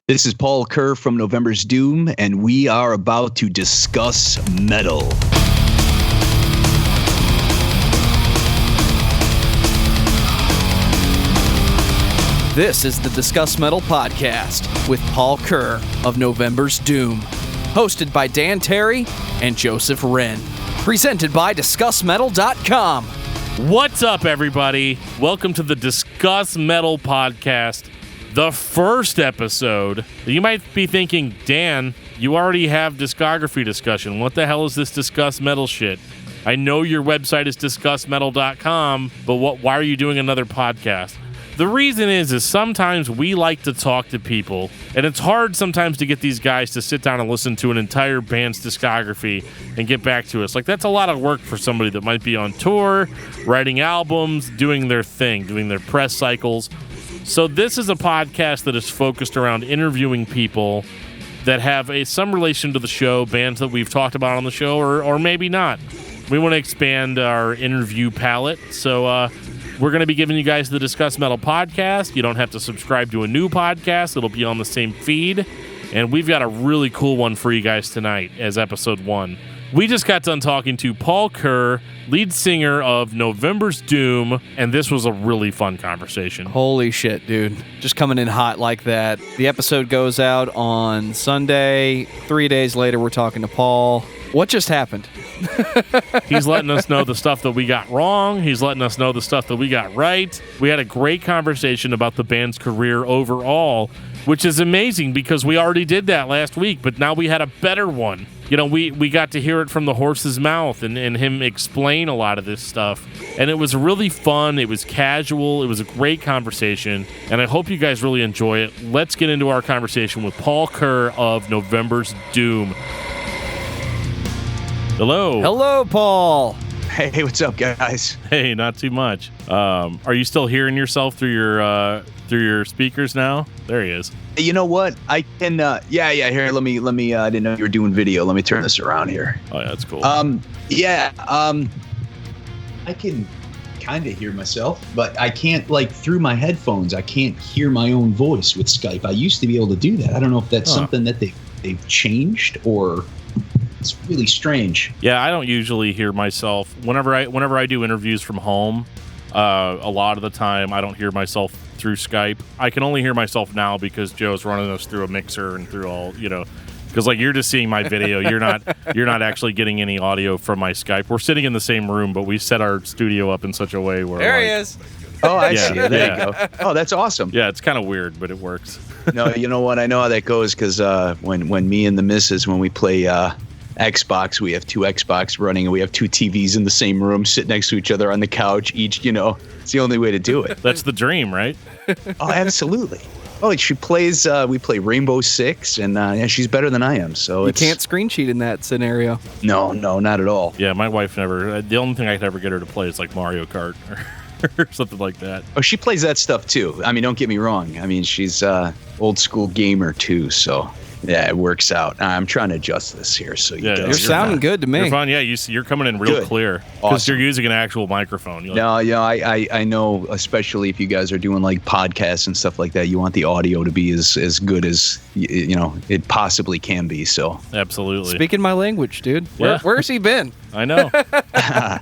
This is Paul Kuhr from November's Doom, and we are about to discuss metal. This is the Discuss Metal podcast with Paul Kuhr of November's Doom, hosted by Dan Terry and Joseph Wren, presented by discussmetal.com. What's up, everybody? Welcome to the Discuss Metal podcast. The first episode. You might be thinking, Dan, you already have discography discussion. What the hell is this Discuss Metal shit? I know your website is discussmetal.com, but why are you doing another podcast? The reason is sometimes we like to talk to people, and it's hard sometimes to get these guys to sit down and listen to an entire band's discography and get back to us. Like, that's a lot of work for somebody that might be on tour, writing albums, doing their thing, doing their press cycles. So this is a podcast that is focused around interviewing people that have some relation to the show, bands that we've talked about on the show, or maybe not. We want to expand our interview palette, so we're going to be giving you guys the Discuss Metal podcast. You don't have to subscribe to a new podcast. It'll be on the same feed, and we've got a really cool one for you guys tonight as episode 1. We just got done talking to Paul Kuhr, lead singer of November's Doom, and this was a really fun conversation. Holy shit, dude. Just coming in hot like that. The episode goes out on Sunday. 3 days later, we're talking to Paul. What just happened? He's letting us know the stuff that we got wrong. He's letting us know the stuff that we got right. We had a great conversation about the band's career overall, which is amazing because we already did that last week, but now we had a better one. You know, we got to hear it from the horse's mouth and him explain a lot of this stuff. And it was really fun. It was casual. It was a great conversation. And I hope you guys really enjoy it. Let's get into our conversation with Paul Kuhr of November's Doom. Hello. Hello, Paul. Hey, what's up, guys? Hey, not too much. Are you still hearing yourself through your speakers now? There he is. You know what? I can. Yeah. Here, let me. I didn't know you were doing video. Let me turn this around here. Oh, yeah, that's cool. I can kind of hear myself, but I can't, like, through my headphones. I can't hear my own voice with Skype. I used to be able to do that. I don't know if that's something that they've changed or. It's really strange. Yeah, I don't usually hear myself. Whenever I do interviews from home, a lot of the time I don't hear myself through Skype. I can only hear myself now because Joe's running us through a mixer and through all, because like you're just seeing my video. You're not actually getting any audio from my Skype. We're sitting in the same room, but we set our studio up in such a way where there he is. Oh, I see. There you go. Oh, that's awesome. Yeah, it's kind of weird, but it works. No, you know what? I know how that goes because when me and the missus, when we play Xbox, we have 2 Xbox running and we have 2 TVs in the same room, sit next to each other on the couch. Each, it's the only way to do it. That's the dream, right? Oh, absolutely. Oh, she plays. We play Rainbow Six, and she's better than I am. So you can't screen cheat in that scenario. No, not at all. Yeah, my wife never. The only thing I could ever get her to play is like Mario Kart or something like that. Oh, she plays that stuff too. I mean, don't get me wrong. I mean, she's old school gamer too. So. Yeah, it works out. I'm trying to adjust this here, so you're sounding good to me. You're fine. Yeah, you're coming in real clear because you're using an actual microphone. I know, especially if you guys are doing like podcasts and stuff like that, you want the audio to be as good as it possibly can be. So absolutely, speaking my language, dude. Yeah. Where's he been? I know.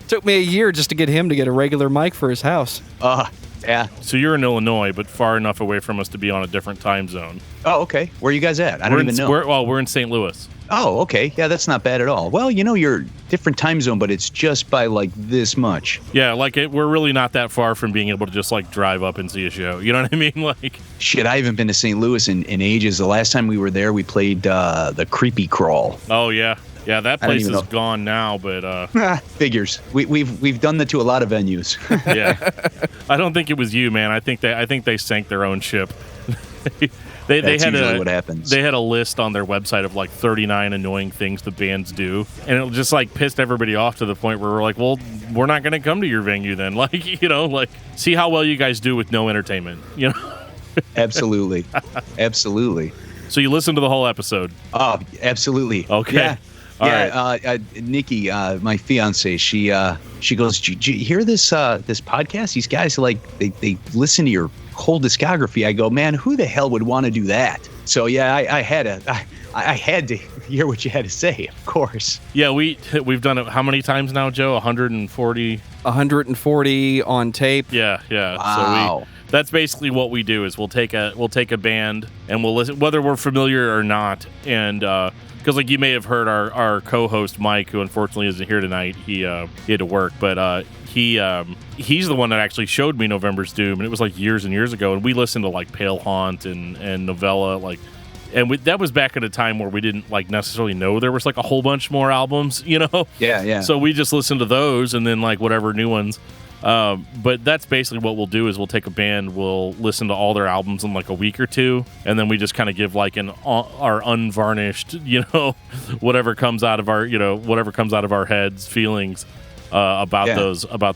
Took me a year just to get him to get a regular mic for his house. Yeah. So you're in Illinois, but far enough away from us to be on a different time zone. Oh, okay. Where are you guys at? I don't even know. We're in St. Louis. Oh, okay. Yeah, that's not bad at all. Well, you're different time zone, but it's just by like this much. Yeah, we're really not that far from being able to just like drive up and see a show. You know what I mean? Like, shit, I haven't been to St. Louis in ages. The last time we were there, we played the Creepy Crawl. Oh yeah. Yeah, that place is gone now, but figures. We've done that to a lot of venues. Yeah, I don't think it was you, man. I think they sank their own ship. That's usually what happens. They had a list on their website of like 39 annoying things the bands do, and it just like pissed everybody off to the point where we're like, well, we're not going to come to your venue then. Like, see how well you guys do with no entertainment. Absolutely. So you listened to the whole episode? Oh, absolutely. Okay. Yeah. Nikki, my fiance, she goes, "Did you hear this podcast? These guys they listen to your whole discography." I go, "Man, who the hell would want to do that?" So yeah, I had to hear what you had to say, of course. Yeah, we've done it how many times now, Joe? 140. 140 on tape. Yeah. Wow. So that's basically what we do is we'll take a band and we'll listen whether we're familiar or not, and because like you may have heard our co-host Mike, who unfortunately isn't here tonight, he had to work, but he's the one that actually showed me November's Doom, and it was like years and years ago, and we listened to like Pale Haunt and Novella, like, and that was back at a time where we didn't like necessarily know there was like a whole bunch more albums, you know? Yeah. So we just listened to those and then like whatever new ones. But that's basically what we'll do is we'll take a band, we'll listen to all their albums in like a week or two, and then we just kind of give like our unvarnished, whatever comes out of our heads feelings about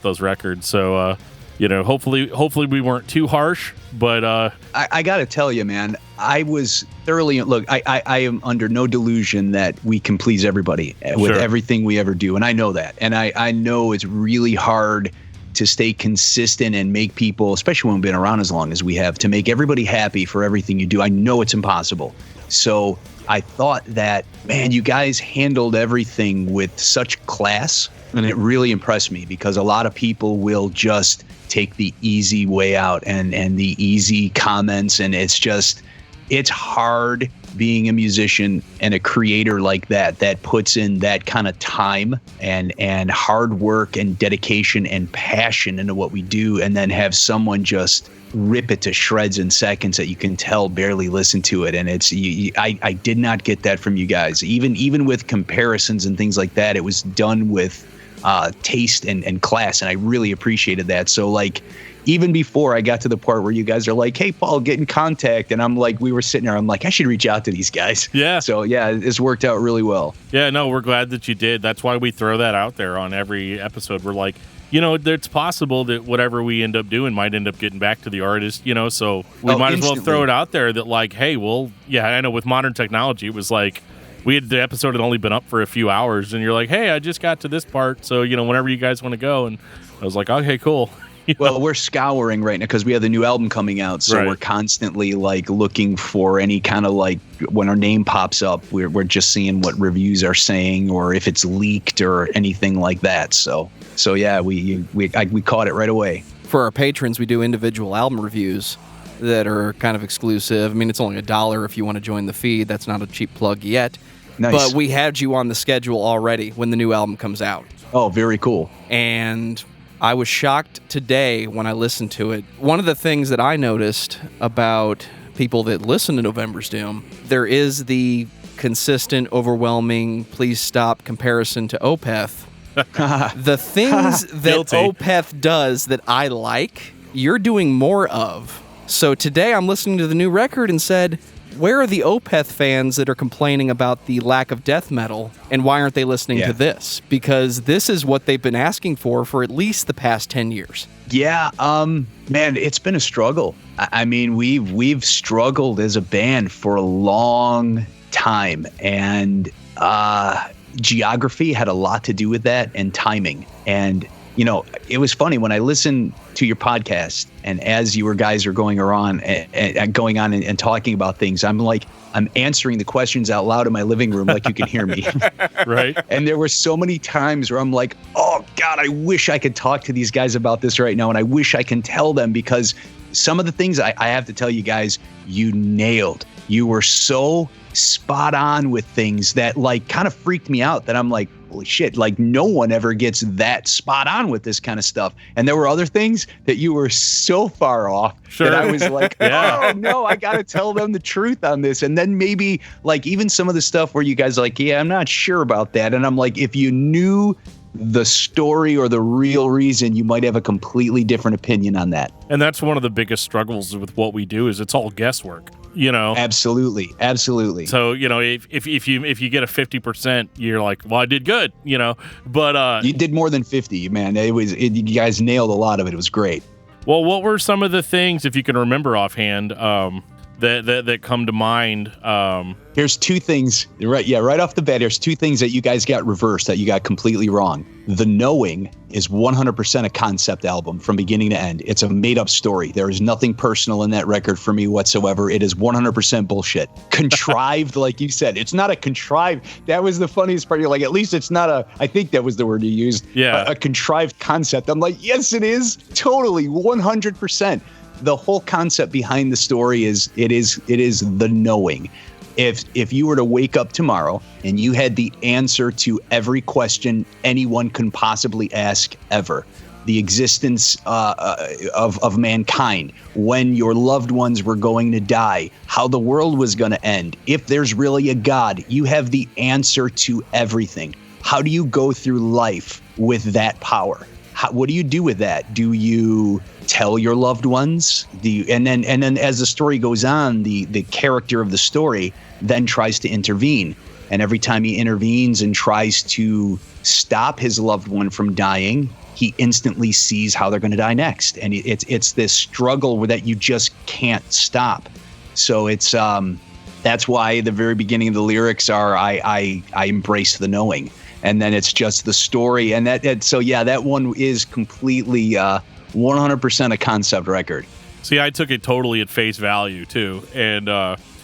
those records. So hopefully we weren't too harsh, but I got to tell you, man, I was thoroughly I am under no delusion that we can please everybody with everything we ever do, and I know that, and I know it's really hard to stay consistent and make people, especially when we've been around as long as we have, to make everybody happy for everything you do. I know it's impossible. So I thought that, man, you guys handled everything with such class, and it really impressed me, because a lot of people will just take the easy way out and the easy comments, and it's hard being a musician and a creator like that puts in that kind of time and hard work and dedication and passion into what we do, and then have someone just rip it to shreds in seconds that you can tell barely listen to it. And I did not get that from you guys. Even with comparisons and things like that, it was done with taste and class, and I really appreciated that. So like, even before I got to the part where you guys are like, "Hey, Paul, get in contact," and I'm like, we were sitting there, I'm like, I should reach out to these guys. Yeah. So yeah, it's worked out really well. Yeah, no, we're glad that you did. That's why we throw that out there on every episode. We're like, it's possible that whatever we end up doing might end up getting back to the artist, so we might as well throw it out there that like, hey, well, yeah, I know with modern technology, it was like, the episode had only been up for a few hours, and you're like, "Hey, I just got to this part, so whenever you guys want to go," and I was like, "Okay, cool." Well, we're scouring right now because we have the new album coming out, so we're constantly like looking for any kind of like, when our name pops up, we're just seeing what reviews are saying, or if it's leaked or anything like that. So yeah, we caught it right away. For our patrons, we do individual album reviews that are kind of exclusive. I mean, it's only $1 if you want to join the feed. That's not a cheap plug yet. Nice. But we had you on the schedule already when the new album comes out. Oh, very cool. And I was shocked today when I listened to it. One of the things that I noticed about people that listen to November's Doom, there is the consistent, overwhelming, please stop comparison to Opeth. The things that Opeth does that I like, you're doing more of. So today I'm listening to the new record and said, where are the Opeth fans that are complaining about the lack of death metal, and why aren't they listening to this? Because this is what they've been asking for at least the past 10 years. Yeah, man, it's been a struggle. I mean, we've struggled as a band for a long time, and geography had a lot to do with that, and timing. And it was funny when I listened to your podcast, and as you guys are going on and talking about things, I'm answering the questions out loud in my living room, like you can hear me. Right. And there were so many times where I'm like, oh God, I wish I could talk to these guys about this right now. And I wish I can tell them, because some of the things I have to tell you guys, you nailed. You were so spot on with things that like kind of freaked me out, that I'm like, holy shit, like no one ever gets that spot on with this kind of stuff. And there were other things that you were so far off that I was like, oh no, I got to tell them the truth on this. And then maybe like even some of the stuff where you guys are like, yeah, I'm not sure about that. And I'm like, if you knew the story or the real reason, you might have a completely different opinion on that. And that's one of the biggest struggles with what we do, is it's all guesswork. Absolutely. So if you get a 50%, you're like, well, I did good, but you did more than 50, man. You guys nailed a lot of it. It was great. Well, what were some of the things, if you can remember offhand, that come to mind. Here's two things, right off the bat, there's two things that you guys got reversed, that you got completely wrong. The Knowing is 100% a concept album from beginning to end. It's a made-up story. There is nothing personal in that record for me whatsoever. It is 100% bullshit. Contrived, like you said. It's not a contrived. That was the funniest part. You're like, at least it's not I think that was the word you used. Yeah. A contrived concept. I'm like, yes, it is. Totally, 100%. The whole concept behind the story is it is the knowing. If you were to wake up tomorrow and you had the answer to every question anyone can possibly ask ever, the existence of mankind, when your loved ones were going to die, how the world was going to end, if there's really a God, you have the answer to everything. How do you go through life with that power? What do you do with that? Do you tell your loved ones? And then as the story goes on, the character of the story then tries to intervene. And every time he intervenes and tries to stop his loved one from dying, he instantly sees how they're going to die next. And it's this struggle that you just can't stop. So it's that's why the very beginning of the lyrics are I embrace the knowing. And then it's just the story. And that one is completely 100% a concept record. See, I took it totally at face value too.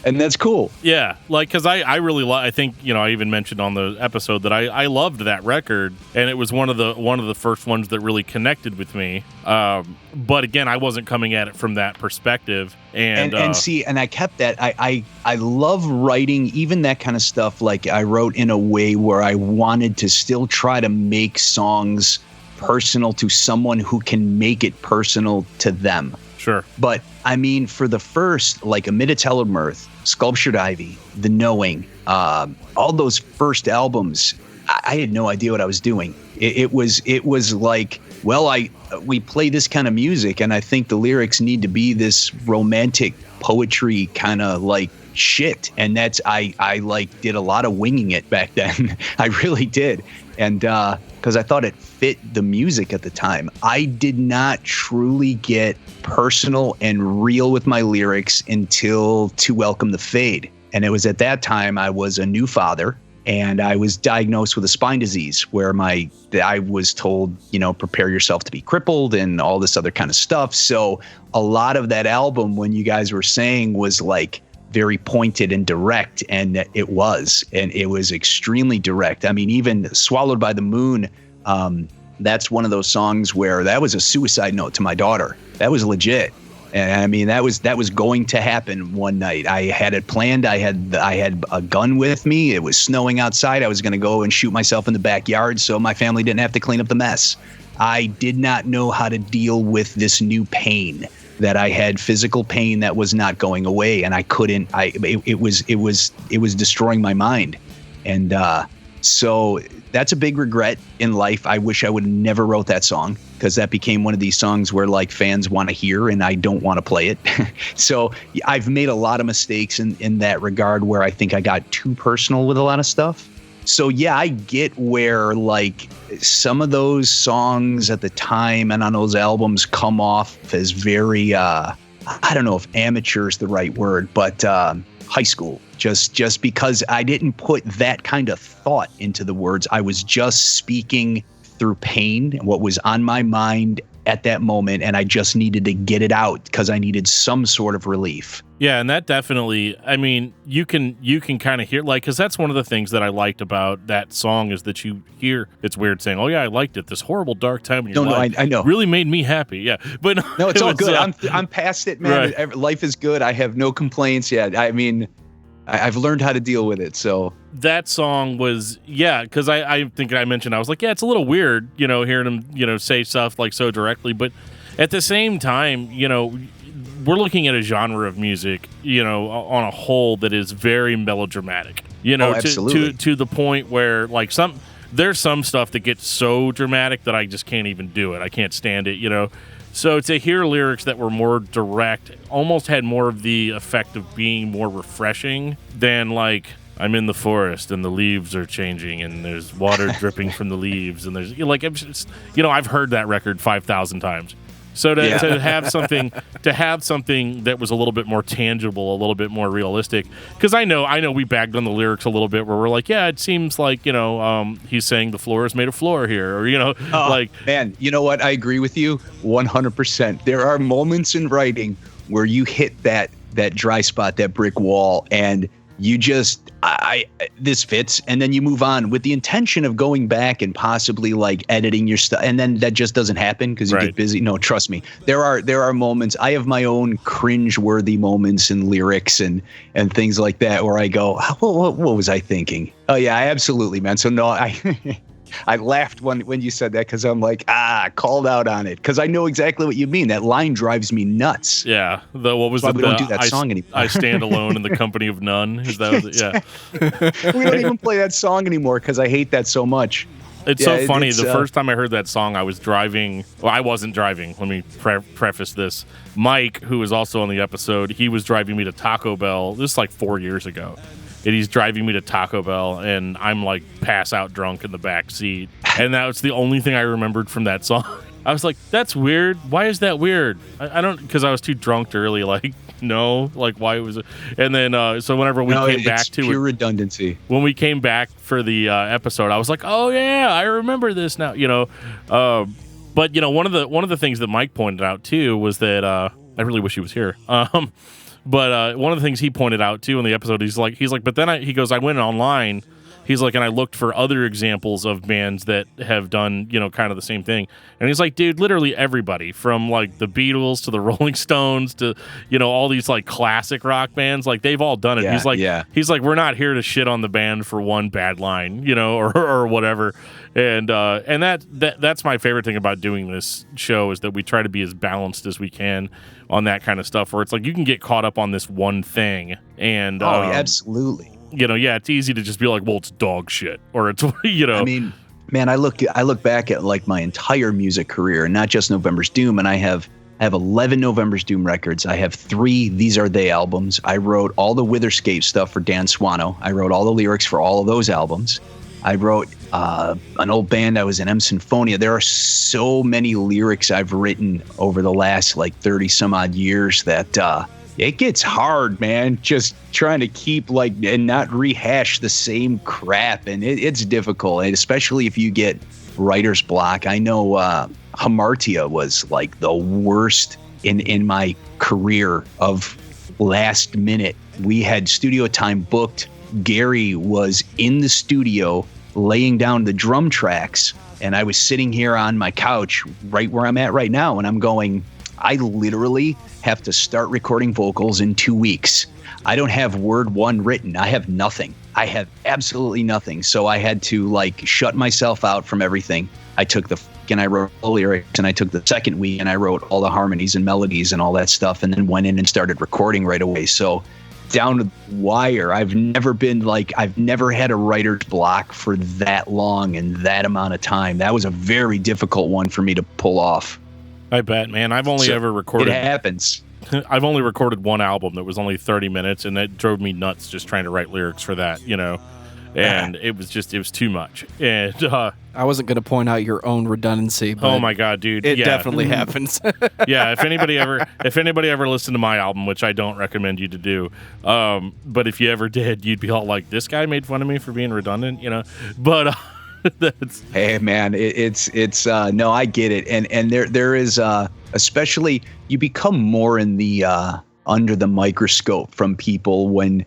And that's cool. Yeah, like, because I really I think, I even mentioned on the episode that I loved that record, and it was one of the first ones that really connected with me. But again, I wasn't coming at it from that perspective. And I kept that. I love writing even that kind of stuff. Like, I wrote in a way where I wanted to still try to make songs personal to someone who can make it personal to them. Sure. But I mean, for the first, like Amid a Tell of Mirth, Sculptured Ivy, The Knowing, all those first albums, I had no idea what I was doing. It was like, well, we play this kind of music, and I think the lyrics need to be this romantic poetry kind of like shit. And that's I like did a lot of winging it back then. I really did. And because I thought it fit the music at the time. I did not truly get personal and real with my lyrics until To Welcome the Fade. And it was at that time I was a new father, and I was diagnosed with a spine disease where I was told, prepare yourself to be crippled and all this other kind of stuff. So a lot of that album, when you guys were saying, was like very pointed and direct, and it was extremely direct. I mean, even Swallowed by the Moon, that's one of those songs where that was a suicide note to my daughter. That was legit. And I mean, that was going to happen one night. I had it planned. I had a gun with me. It was snowing outside. I was going to go and shoot myself in the backyard so my family didn't have to clean up the mess. I did not know how to deal with this new pain, that I had physical pain that was not going away, and I couldn't. It was destroying my mind, and so that's a big regret in life. I wish I would have never wrote that song, because that became one of these songs where like fans want to hear and I don't want to play it. So I've made a lot of mistakes in that regard, where I think I got too personal with a lot of stuff. So yeah, I get where like some of those songs at the time and on those albums come off as very, I don't know if amateur is the right word, but high school. Just because I didn't put that kind of thought into the words. I was just speaking through pain, what was on my mind at that moment, and I just needed to get it out because I needed some sort of relief. Yeah, and that definitely, I mean, you can kind of hear, like, because that's one of the things that I liked about that song is that you hear, it's weird saying, oh yeah, I liked it. This horrible dark time in your life I know. Really made me happy. Yeah, but no, it's all good. I'm past it, man. Right. Life is good. I have no complaints. Yeah, I mean, I've learned how to deal with it. So that song was, yeah, because I think I mentioned, I was like, yeah, it's a little weird, hearing him, say stuff like so directly, but at the same time, we're looking at a genre of music, on a whole that is very melodramatic, absolutely. to the point where like there's some stuff that gets so dramatic that I just can't even do it. I can't stand it, So to hear lyrics that were more direct almost had more of the effect of being more refreshing than like, I'm in the forest and the leaves are changing and there's water dripping from the leaves and there's like, I've heard that record 5,000 times. So to have something that was a little bit more tangible, a little bit more realistic, because I know we bagged on the lyrics a little bit where we're like, yeah, it seems like he's saying the floor is made of floor here, or man, you know what? I agree with you 100%. There are moments in writing where you hit that dry spot, that brick wall, and you just this fits, and then you move on with the intention of going back and possibly like editing your stuff, and then that just doesn't happen because you get busy. No, trust me, there are moments. I have my own cringe-worthy moments in lyrics and things like that where I go, what was I thinking? Oh yeah, absolutely, man. So no, I laughed when you said that because I'm like, called out on it because I know exactly what you mean. That line drives me nuts. Yeah. What was we don't do that song anymore. I stand alone in the company of none. Is that yeah? We don't even play that song anymore because I hate that so much. It's so funny. The first time I heard that song, I was driving. Well, I wasn't driving. Let me preface this. Mike, who was also on the episode, he was driving me to Taco Bell. This is like 4 years ago. And he's driving me to Taco Bell, and I'm like pass out drunk in the back seat. And that was the only thing I remembered from that song. I was like, that's weird. Why is that weird? I don't, because I was too drunk to really like know like why it was. And then so whenever we came back to pure redundancy. When we came back for the episode, I was like, oh yeah, I remember this now. But one of the things that Mike pointed out too was that I really wish he was here. But one of the things he pointed out too in the episode, he's like, but then he goes, I went online. He's like, and I looked for other examples of bands that have done, kind of the same thing. And he's like, dude, literally everybody from like the Beatles to the Rolling Stones to, all these like classic rock bands, like they've all done it. Yeah, he's like, we're not here to shit on the band for one bad line, or whatever. And that's my favorite thing about doing this show is that we try to be as balanced as we can on that kind of stuff where it's like you can get caught up on this one thing and absolutely. It's easy to just be like, well, it's dog shit, or it's, I mean, man, I look back at like my entire music career, and not just November's Doom, and I have 11 November's Doom records. I have 3 These Are They albums. I wrote all the Witherscape stuff for Dan Swano. I wrote all the lyrics for all of those albums. I wrote an old band. I was in M Symphonia. There are so many lyrics I've written over the last like 30 some odd years that it gets hard, man, just trying to keep like and not rehash the same crap. And it's difficult, and especially if you get writer's block. I know Hamartia was like the worst in my career of last minute. We had studio time booked. Gary was in the studio laying down the drum tracks, and I was sitting here on my couch right where I'm at right now, and I'm going, I literally have to start recording vocals in 2 weeks. I don't have word one written. I have nothing. I have absolutely nothing. So I had to like shut myself out from everything. I took and I wrote the lyrics, and I took the second week and I wrote all the harmonies and melodies and all that stuff, and then went in and started recording right away. So down to the wire. I've never had a writer's block for that long and that amount of time. That was a very difficult one for me to pull off. I bet, man. I've only ever recorded. It happens. I've only recorded one album that was only 30 minutes, and that drove me nuts just trying to write lyrics for that, And it was too much. And I wasn't going to point out your own redundancy, but oh my god, dude, it definitely happens. Yeah, if anybody ever listened to my album, which I don't recommend you to do, but if you ever did, you'd be all like, "This guy made fun of me for being redundant," But hey, man, it's no, I get it, and there is especially you become more in the under the microscope from people when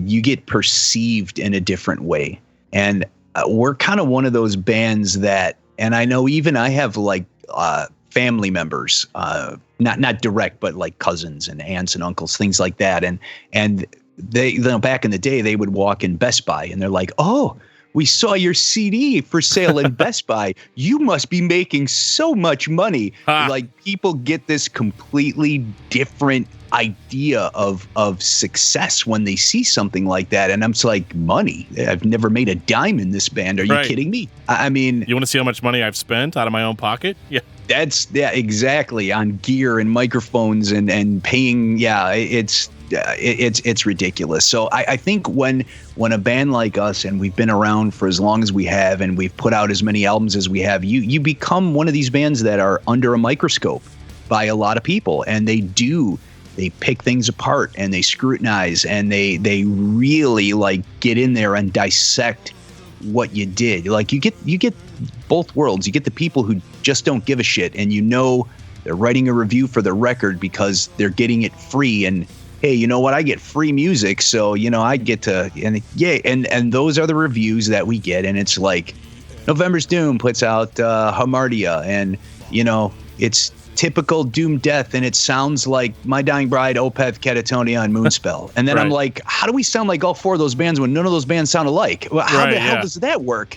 you get perceived in a different way. And we're kind of one of those bands that, and I know even I have like family members, not direct, but like cousins and aunts and uncles, things like that. And they, back in the day, they would walk in Best Buy and they're like, oh, we saw your CD for sale in Best Buy. You must be making so much money. Like people get this completely different idea of success when they see something like that. And I'm just like, money? I've never made a dime in this band. Are you kidding me? I mean, you want to see how much money I've spent out of my own pocket? Yeah. Exactly. On gear and microphones and paying. Yeah, it's ridiculous. So I think when a band like us, and we've been around for as long as we have, and we've put out as many albums as we have, you become one of these bands that are under a microscope. by a lot of people, and they pick things apart and they scrutinize and they really like get in there and dissect what you did. Like you get both worlds. You get the people who just don't give a shit, and they're writing a review for the record because they're getting it free, and hey, you know what? I get free music, so I get to, and those are the reviews that we get, and it's like November's Doom puts out Hamartia, and it's typical Doom death, and it sounds like My Dying Bride, Opeth, Catatonia, and Moonspell. And then right. I'm like, how do we sound like all four of those bands when none of those bands sound alike? Well, how the hell does that work?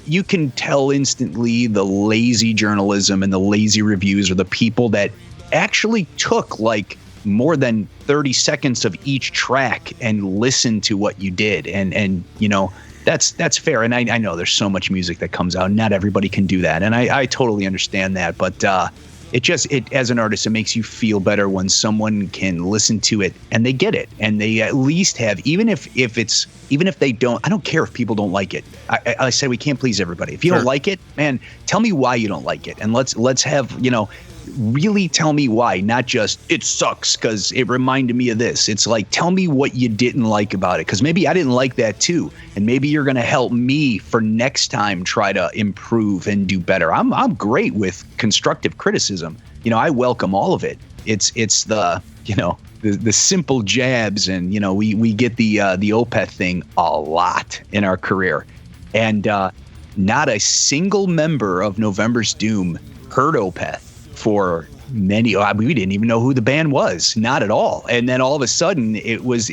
You can tell instantly the lazy journalism and the lazy reviews are the people that actually took like more than 30 seconds of each track and listened to what you did. And that's fair. And I know there's so much music that comes out. Not everybody can do that. And I totally understand that. But it as an artist, it makes you feel better when someone can listen to it and they get it, and they at least have, even if they don't, I don't care if people don't like it. I say we can't please everybody. If you don't like it, man, tell me why you don't like it, and let's have really tell me why, not just it sucks because it reminded me of this. It's like, tell me what you didn't like about it, because maybe I didn't like that too, and maybe you're going to help me for next time try to improve and do better. I'm great with constructive criticism. I welcome all of it. It's the the simple jabs, and we get the Opeth thing a lot in our career, and not a single member of November's Doom heard Opeth for many. We didn't even know who the band was, not at all. And then all of a sudden it was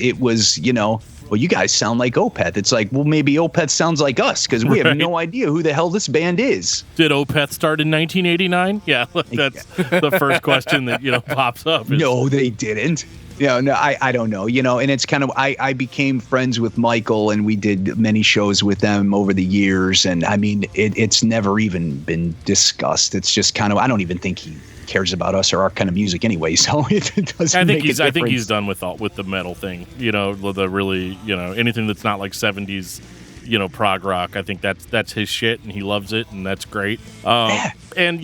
well, you guys sound like Opeth. It's like, well, maybe Opeth sounds like us because we have no idea who the hell this band is. Did Opeth start in 1989? Yeah, that's the first question that pops up. No, they didn't. No, I don't know. And it's kind of, I became friends with Michael, and we did many shows with them over the years. And I mean, it's never even been discussed. It's just kind of, I don't even think he cares about us or our kind of music anyway. So it doesn't. I think he's done with the metal thing. The really, anything that's not like 70s, prog rock. I think that's his shit, and he loves it, and that's great. And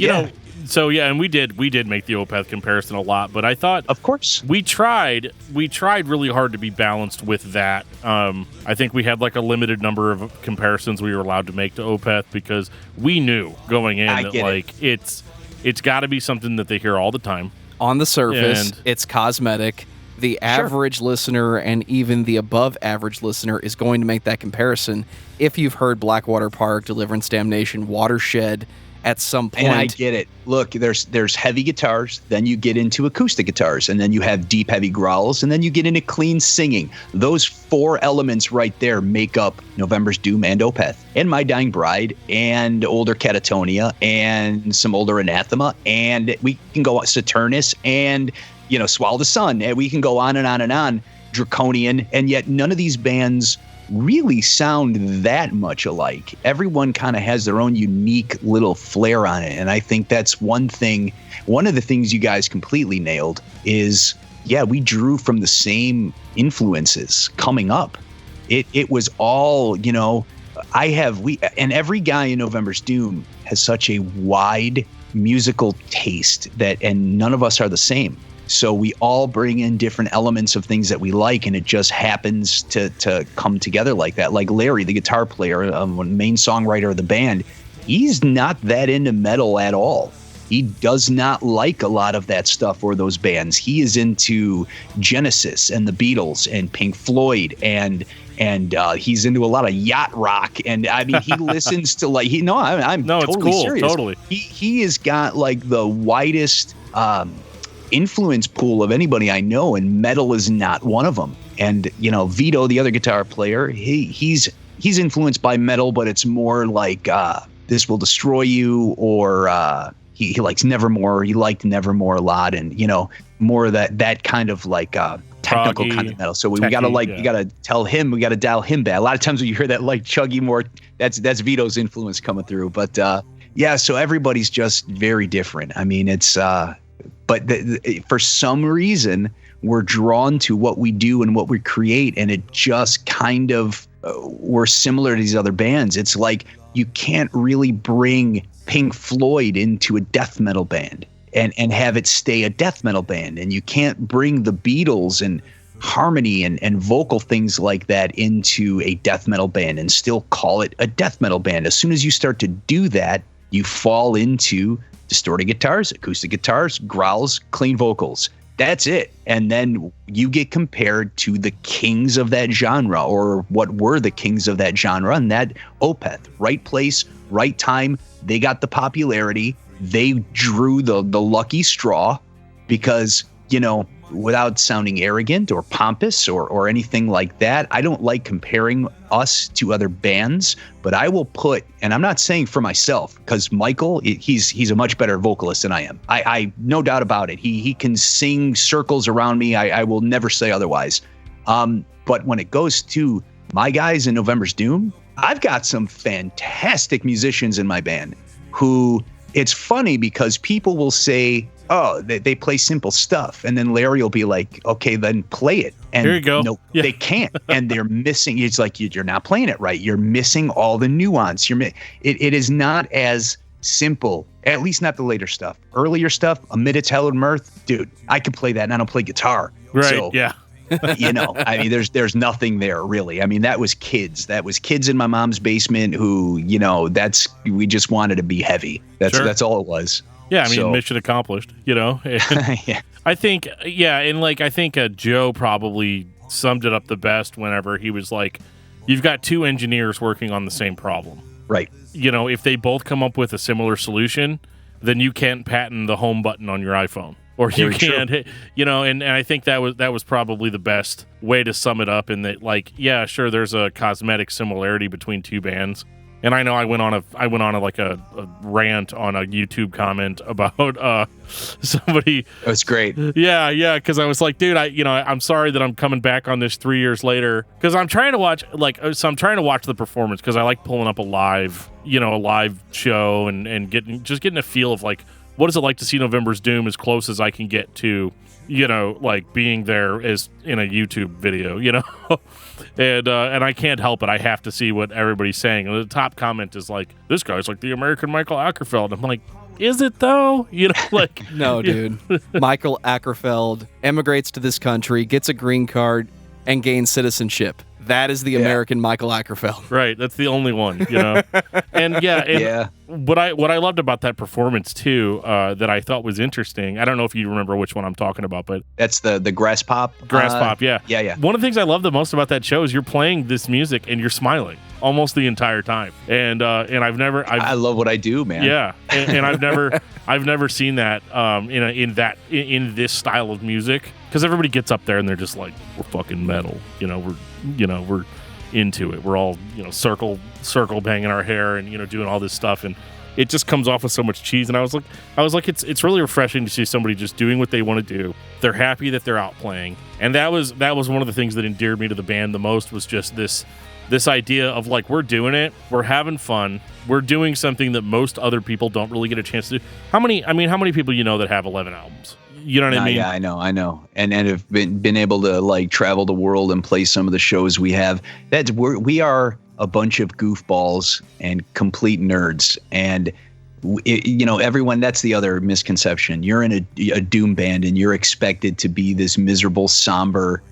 So yeah, and we did make the Opeth comparison a lot, but I thought, of course, we tried really hard to be balanced with that. I think we had like a limited number of comparisons we were allowed to make to Opeth because we knew going in that like it's got to be something that they hear all the time. On the surface, it's cosmetic. The average listener and even the above average listener is going to make that comparison if you've heard Blackwater Park, Deliverance Damnation, Watershed at some point. And I get it. Look, there's heavy guitars, then you get into acoustic guitars, and then you have deep, heavy growls, and then you get into clean singing. Those four elements right there make up November's Doom and Opeth, and My Dying Bride, and older Catatonia, and some older Anathema, and we can go on Saturnus, and Swallow the Sun, and we can go on and on and on, Draconian, and yet none of these bands really sound that much alike. Everyone kind of has their own unique little flair on it, and I think that's one of the things you guys completely nailed is, we drew from the same influences coming up. It was all, and every guy in November's Doom has such a wide musical taste and none of us are the same. So we all bring in different elements of things that we like, and it just happens to come together like that. Like Larry, the guitar player, main songwriter of the band, he's not that into metal at all. He does not like a lot of that stuff or those bands. He is into Genesis and the Beatles and Pink Floyd, and he's into a lot of yacht rock. And I mean, he listens to like I'm totally serious. Totally. He has got like the widest influence pool of anybody I know, and metal is not one of them. And Vito, the other guitar player, he's influenced by metal, but it's more like This Will Destroy You, or he likes Nevermore. He liked Nevermore a lot, and more of that kind of like technical kind of metal. So we gotta you gotta tell him, we gotta dial him back. A lot of times when you hear that like chuggy more, that's Vito's influence coming through. But so everybody's just very different. I mean, it's but for some reason, we're drawn to what we do and what we create, and it just kind of we're similar to these other bands. It's like you can't really bring Pink Floyd into a death metal band. and have it stay a death metal band. And you can't bring the Beatles and harmony and vocal things like that into a death metal band and still call it a death metal band. As soon as you start to do that, you fall into distorted guitars, acoustic guitars, growls, clean vocals. That's it. And then you get compared to the kings of that genre, or what were the kings of that genre, and that Opeth, right place, right time. They got the popularity. They drew the lucky straw because, you know, without sounding arrogant or pompous or anything like that, I don't like comparing us to other bands, but I will put, and I'm not saying for myself, because Michael, he's a much better vocalist than I am. I no doubt about it. He can sing circles around me. I will never say otherwise. But when it goes to my guys in November's Doom, I've got some fantastic musicians in my band who, it's funny because people will say, oh, they play simple stuff. And then Larry will be like, okay, then play it. And here you go. No, they can't. And they're missing. It's like, you're not playing it right. You're missing all the nuance. It is not as simple, at least not the later stuff. Earlier stuff, Amid Its Hallowed Mirth, dude, I can play that and I don't play guitar. Right, so, yeah. You know, I mean, there's nothing there really. I mean, that was kids in my mom's basement who, you know, we just wanted to be heavy. That's all it was. Yeah, I mean, mission accomplished, you know. Yeah. I think, and like I think Joe probably summed it up the best whenever he was like, you've got two engineers working on the same problem. Right. You know, if they both come up with a similar solution, then you can't patent the home button on your iPhone. Or you can't hit, you know, and I think that was probably the best way to sum it up, in that, like, yeah, sure, there's a cosmetic similarity between two bands. And I know I went on a rant on a YouTube comment about somebody. That's great. Yeah, because I was like, dude, I'm sorry that I'm coming back on this 3 years later, because I'm trying to watch the performance, because I like pulling up a live show and getting a feel of like, what is it like to see November's Doom as close as I can get to, you know, like being there as in a YouTube video, you know? and I can't help it. I have to see what everybody's saying. And the top comment is like, this guy's like the American Michael Ackerfeld. I'm like, is it though? You know, like... No, dude. Michael Ackerfeld emigrates to this country, gets a green card, and gains citizenship. That is the American Michael Ackerfeld. Right. That's the only one, you know? And what I loved about that performance too, that I thought was interesting, I don't know if you remember which one I'm talking about, but that's the grass pop. Yeah. One of the things I love the most about that show is you're playing this music and you're smiling almost the entire time. And I love what I do, man. Yeah. And I've never seen that in this style of music, because everybody gets up there and they're just like, we're fucking metal, we're into it. We're all, circle banging our hair and, doing all this stuff. And it just comes off with so much cheese. And I was like, it's really refreshing to see somebody just doing what they want to do. They're happy that they're out playing. And that was one of the things that endeared me to the band the most, was just this idea of like, we're doing it. We're having fun. We're doing something that most other people don't really get a chance to do. How many people that have 11 albums? You know what I mean? Yeah, I know. And have been able to like travel the world and play some of the shows we have. We are a bunch of goofballs and complete nerds. And everyone, that's the other misconception. You're in a doom band and you're expected to be this miserable, somber,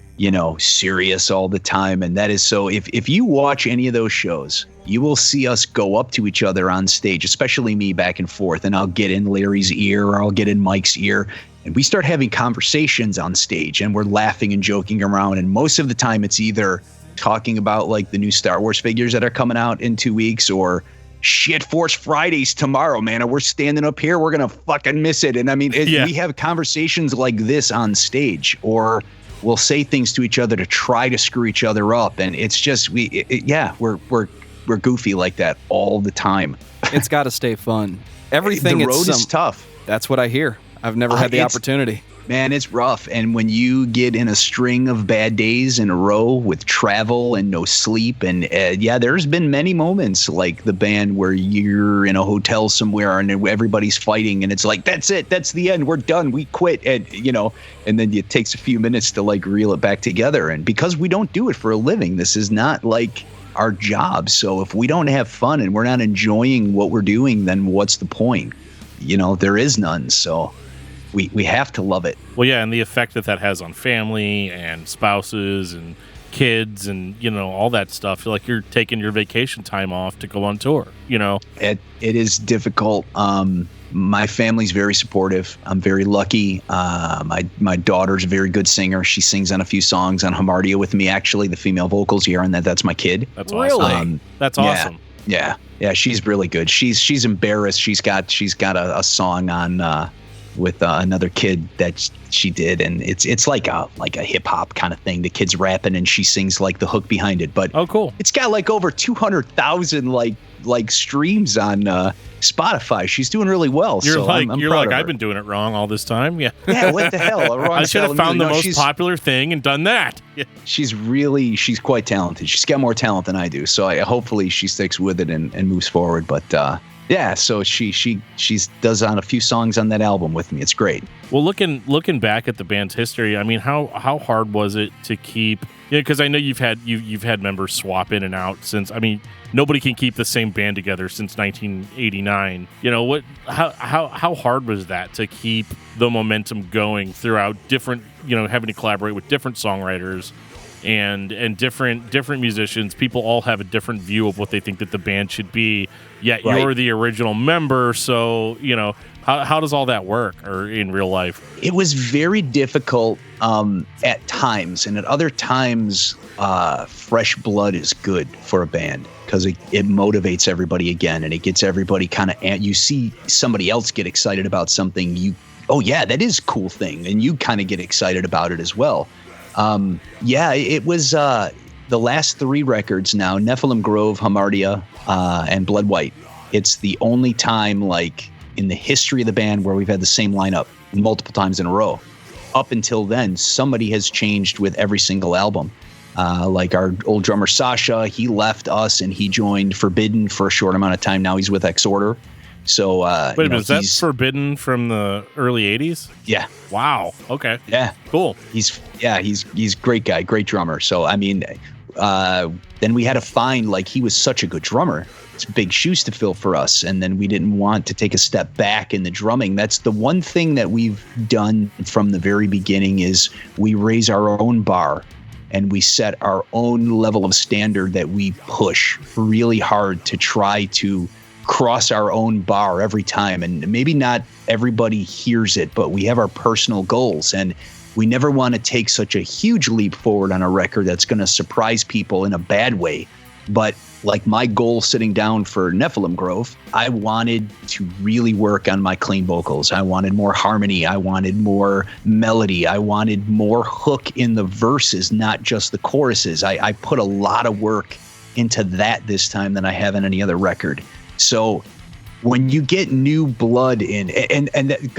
serious all the time. And that is so, if you watch any of those shows, you will see us go up to each other on stage, especially me, back and forth, and I'll get in Larry's ear or I'll get in Mike's ear, and we start having conversations on stage and we're laughing and joking around. And most of the time it's either talking about like the new Star Wars figures that are coming out in 2 weeks, or shit, Force Fridays tomorrow, man, and we're standing up here, we're going to fucking miss it. And I mean, we have conversations like this on stage, or we'll say things to each other to try to screw each other up. And it's just, we're goofy like that all the time. It's got to stay fun. Everything. The road is tough. That's what I hear. I've never had the opportunity. Man, it's rough. And when you get in a string of bad days in a row with travel and no sleep, and there's been many moments like the band where you're in a hotel somewhere and everybody's fighting and it's like, that's it, that's the end, we're done, we quit. And and then it takes a few minutes to like reel it back together. And because we don't do it for a living, this is not like our job. So if we don't have fun and we're not enjoying what we're doing, then what's the point? There is none. So we have to love it. Well, yeah, and the effect that has on family and spouses and kids and, you know, all that stuff. Like you're taking your vacation time off to go on tour, you know? It is difficult. My family's very supportive. I'm very lucky. My daughter's a very good singer. She sings on a few songs on Hamartia with me, actually, the female vocals here, and that's my kid. That's awesome. That's awesome. Yeah, she's really good. She's embarrassed. She's got a song on with another kid that she did, and it's like a hip hop kind of thing. The kid's rapping and she sings like the hook behind it. But oh, cool! It's got like over 200,000 like streams on Spotify. She's doing really well. You're so like I'm you're proud like of her. I've been doing it wrong all this time. Yeah. Yeah. What the hell? I should have found the most popular thing and done that. Yeah. She's quite talented. She's got more talent than I do. So hopefully she sticks with it and moves forward. But yeah, so she does on a few songs on that album with me. It's great. Well, looking back at the band's history, I mean, how hard was it to keep? Yeah, because I know you've had members swap in and out since. I mean, nobody can keep the same band together since 1989. You know how hard was that to keep the momentum going throughout different? You know, having to collaborate with different songwriters and different musicians. People all have a different view of what they think that the band should be. Yet Right. you're the original member, so you know how does all that work or in real life? It was very difficult at times, and at other times, fresh blood is good for a band because it motivates everybody again, and it gets everybody kind of. You see somebody else get excited about something, oh yeah, that is a cool thing, and you kind of get excited about it as well. Yeah, it was the last 3 records now, Nephilim Grove, Hamartia, and Blood White. It's the only time, like, in the history of the band where we've had the same lineup multiple times in a row. Up until then, somebody has changed with every single album. Like our old drummer Sasha, he left us and he joined Forbidden for a short amount of time. Now he's with Exorder. So wait a minute, is that Forbidden from the early 80s? Yeah. Wow. Okay. Yeah. Cool. He's a great guy, great drummer. So I mean, then we had to find, like, he was such a good drummer. It's big shoes to fill for us, and then we didn't want to take a step back in the drumming. That's the one thing that we've done from the very beginning is we raise our own bar and we set our own level of standard that we push really hard to try to cross our own bar every time. And maybe not everybody hears it, but we have our personal goals, and we never want to take such a huge leap forward on a record that's going to surprise people in a bad way. But like my goal sitting down for Nephilim Grove, I wanted to really work on my clean vocals. I wanted more harmony. I wanted more melody. I wanted more hook in the verses, not just the choruses. I put a lot of work into that this time than I have in any other record. So when you get new blood in, and that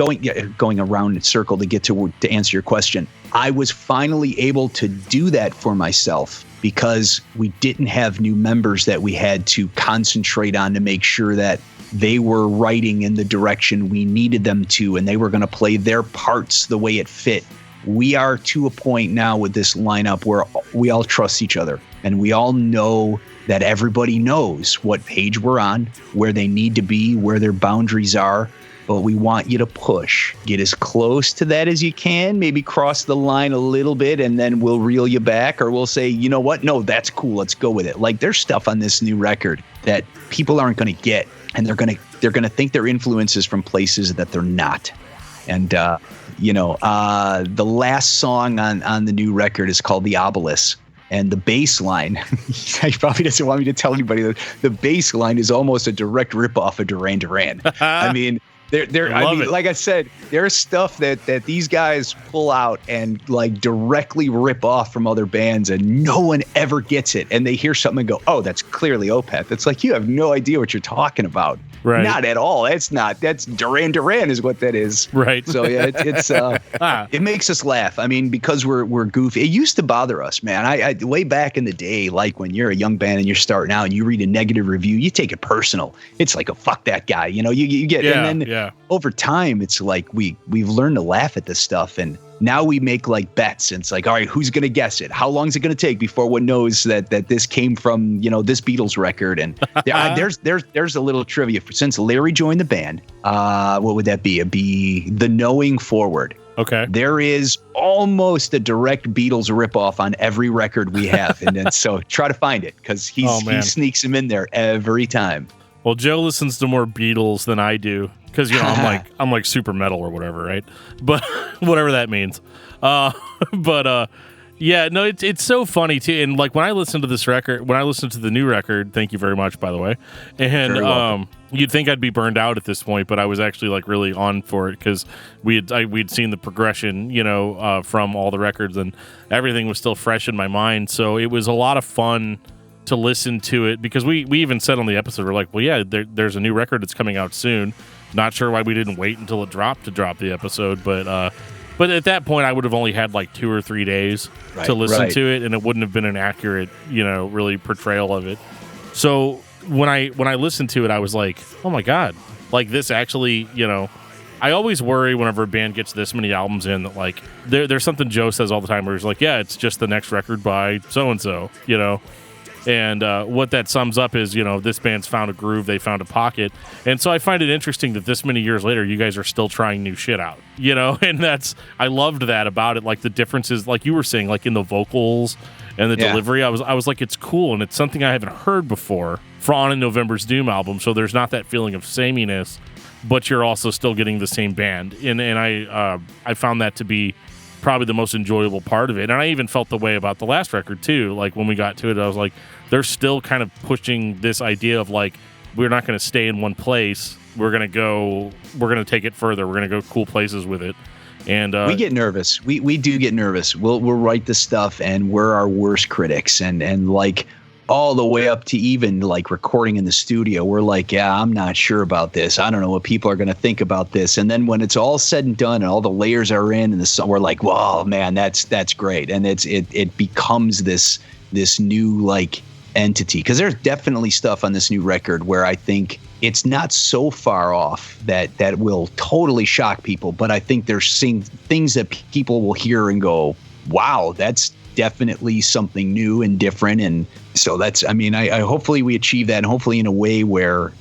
going around in circle to answer your question, I was finally able to do that for myself because we didn't have new members that we had to concentrate on to make sure that they were writing in the direction we needed them to, and they were going to play their parts the way it fit. We are to a point now with this lineup where we all trust each other, and we all know that everybody knows what page we're on, where they need to be, where their boundaries are. But we want you to push. Get as close to that as you can, maybe cross the line a little bit, and then we'll reel you back, or we'll say, you know what? No, that's cool. Let's go with it. Like, there's stuff on this new record that people aren't going to get, and they're going to think they're influences from places that they're not. And, the last song on the new record is called The Obelisk. And the bass line, he probably doesn't want me to tell anybody that the bass line is almost a direct ripoff of Duran Duran. I mean, like I said, there's stuff that these guys pull out and like directly rip off from other bands, and no one ever gets it. And they hear something and go, "Oh, that's clearly Opeth." It's like, you have no idea what you're talking about. Right. Not at all. That's Duran Duran is what that is. Right. So yeah, it's it makes us laugh. I mean, because we're goofy. It used to bother us, man. I way back in the day, like when you're a young band and you're starting out and you read a negative review, you take it personal. It's like, oh, fuck that guy. You know, you get, and then over time, it's like we've learned to laugh at this stuff. And now we make like bets, and it's like, all right, who's going to guess it? How long is it going to take before one knows that this came from, this Beatles record? And there's a little trivia. Since Larry joined the band, what would that be? It'd be The Knowing Forward. Okay. There is almost a direct Beatles ripoff on every record we have. And then so try to find it, because he sneaks them in there every time. Well, Joe listens to more Beatles than I do, because I'm like super metal or whatever, right? But whatever that means. Yeah, no, it's so funny too. And like when I listen to this record, when I listen to the new record, thank you very much, by the way. And you'd think I'd be burned out at this point, but I was actually like really on for it, because we'd seen the progression, from all the records, and everything was still fresh in my mind. So it was a lot of fun to listen to it, because we even said on the episode, we're like, well, yeah, there's a new record that's coming out soon. Not sure why we didn't wait until it dropped to drop the episode, but at that point I would have only had like 2 or 3 days to listen to it, and it wouldn't have been an accurate, really portrayal of it. So when I listened to it, I was like, oh my God, like this actually, I always worry whenever a band gets this many albums in that like there's something Joe says all the time where he's like, yeah, it's just the next record by so-and-so, And what that sums up is, this band's found a groove, they found a pocket. And so I find it interesting that this many years later, you guys are still trying new shit out, and I loved that about it. Like the differences, like you were saying, like in the vocals and the delivery, I was like, it's cool. And it's something I haven't heard before on a November's Doom album. So there's not that feeling of sameness, but you're also still getting the same band. And I found that to be probably the most enjoyable part of it. And I even felt the way about the last record too. Like when we got to it, I was like, they're still kind of pushing this idea of like, we're not going to stay in one place. We're going to take it further. We're going to go cool places with it. And we get nervous. We do get nervous. We'll write the stuff, and we're our worst critics, and like all the way up to even like recording in the studio. We're like, yeah, I'm not sure about this. I don't know what people are going to think about this. And then when it's all said and done and all the layers are in, and the song, we're like, wow, man, that's great. And it becomes this new like entity, because there's definitely stuff on this new record where I think it's not so far off that will totally shock people, but I think there's things that people will hear and go, wow, that's definitely something new and different. And so that's, I hopefully we achieve that, and hopefully in a way where,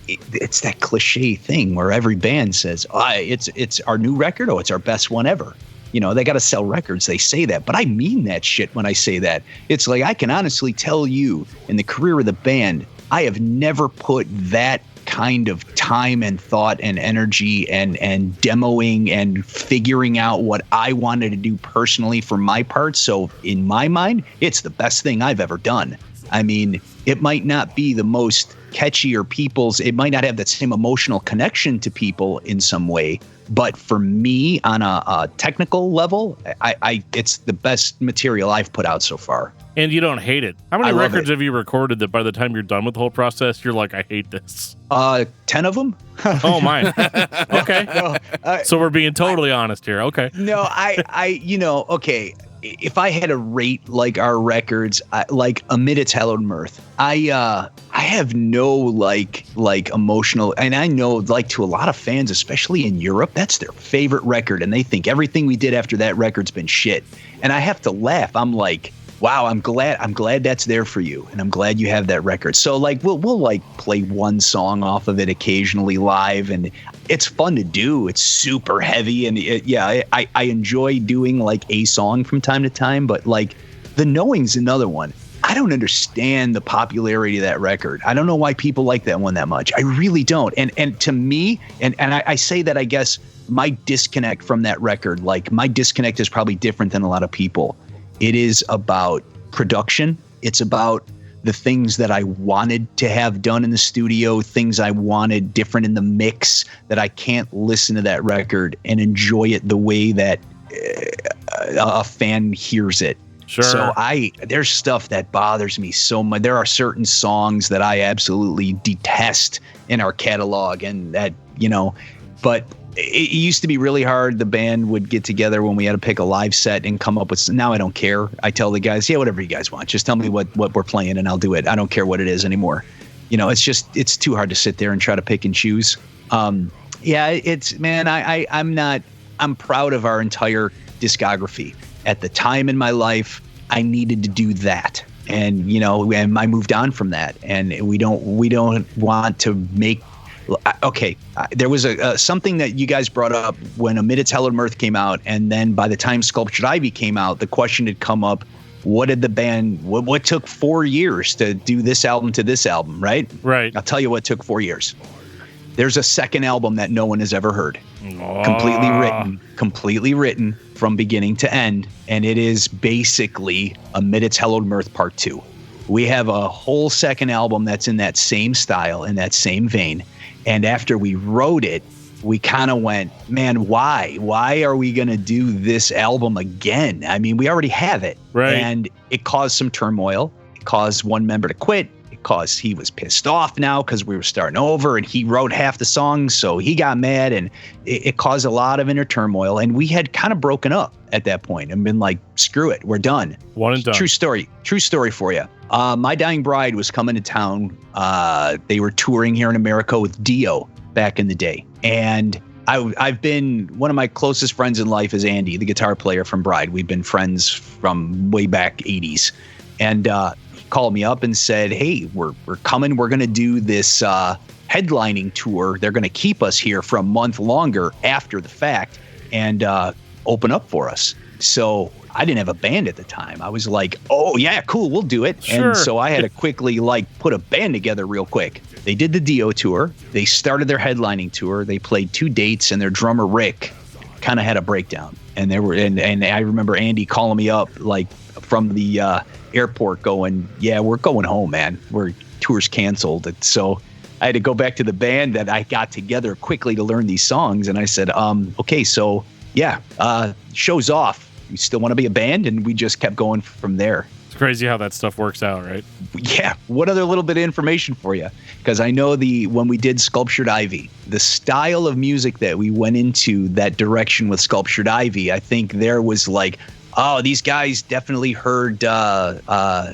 it's that cliche thing where every band says, it's our new record. Oh, it's our best one ever. They got to sell records. They say that, but I mean that shit when I say that. It's like, I can honestly tell you, in the career of the band, I have never put that kind of time and thought and energy and demoing and figuring out what I wanted to do personally for my part. So in my mind, it's the best thing I've ever done. It might not be the most catchy, or it might not have that same emotional connection to people in some way. But for me, on a technical level, it's the best material I've put out so far. And you don't hate it. How many records have you recorded that by the time you're done with the whole process, you're like, I hate this? 10 of them. Oh, mine. Okay. No, so we're being totally honest here. Okay. No, okay. If I had to rate like our records, like Amid Its Hallowed Mirth, I have no like emotional, and I know like to a lot of fans, especially in Europe, that's their favorite record, and they think everything we did after that record's been shit. And I have to laugh. I'm like, wow, I'm glad that's there for you, and I'm glad you have that record. So like we'll like play one song off of it occasionally live, and it's fun to do. It's super heavy, and I enjoy doing like a song from time to time. But like The Knowing's another one. I don't understand the popularity of that record. I don't know why people like that one that much. I really don't. And to me, and I say that, I guess my disconnect from that record, like my disconnect is probably different than a lot of people. It is about production. It's about the things that I wanted to have done in the studio, things I wanted different in the mix, that I can't listen to that record and enjoy it the way that a fan hears it. Sure. So there's stuff that bothers me so much. There are certain songs that I absolutely detest in our catalog, and that, but it used to be really hard. The band would get together when we had to pick a live set and come up with. Now I don't care. I tell the guys, yeah, whatever you guys want. Just tell me what we're playing and I'll do it. I don't care what it is anymore. It's too hard to sit there and try to pick and choose. I'm I'm proud of our entire discography. At the time in my life, I needed to do that. And, and I moved on from that. And we don't want to make, okay. There was something that you guys brought up when Amid Its Hallowed Mirth came out. And then by the time Sculptured Ivy came out, the question had come up, what did the band, what took 4 years to do this album to this album, right? Right. I'll tell you what took 4 years. There's a second album that no one has ever heard. Completely written from beginning to end. And it is basically Amid Its Hallowed Mirth Part 2. We have a whole second album that's in that same style, in that same vein. And after we wrote it, we kind of went, man, why? Why are we going to do this album again? I mean, we already have it. Right. And it caused some turmoil. It caused one member to quit. Because he was pissed off now because we were starting over and he wrote half the songs, so he got mad, and it caused a lot of inner turmoil. And we had kind of broken up at that point and been like, screw it, we're done. One and done. True story for you. My Dying Bride was coming to town. They were touring here in America with Dio back in the day. And I've been, one of my closest friends in life is Andy, the guitar player from Bride. We've been friends from way back 80s. And called me up and said, hey, we're coming. We're going to do this headlining tour. They're going to keep us here for a month longer after the fact and open up for us. So I didn't have a band at the time. I was like, oh, yeah, cool, we'll do it. Sure. And so I had to quickly put a band together real quick. They did the Dio tour. They started their headlining tour. They played 2 dates, and their drummer, Rick, kind of had a breakdown. And and I remember Andy calling me up from the airport going, yeah, we're going home, man. Tour's canceled. And so I had to go back to the band that I got together quickly to learn these songs. And I said, okay, so yeah, show's off. You still want to be a band? And we just kept going from there. It's crazy how that stuff works out, right? Yeah. What other little bit of information for you? Because I know when we did Sculptured Ivy, the style of music that we went into that direction with Sculptured Ivy, I think there was oh, these guys definitely heard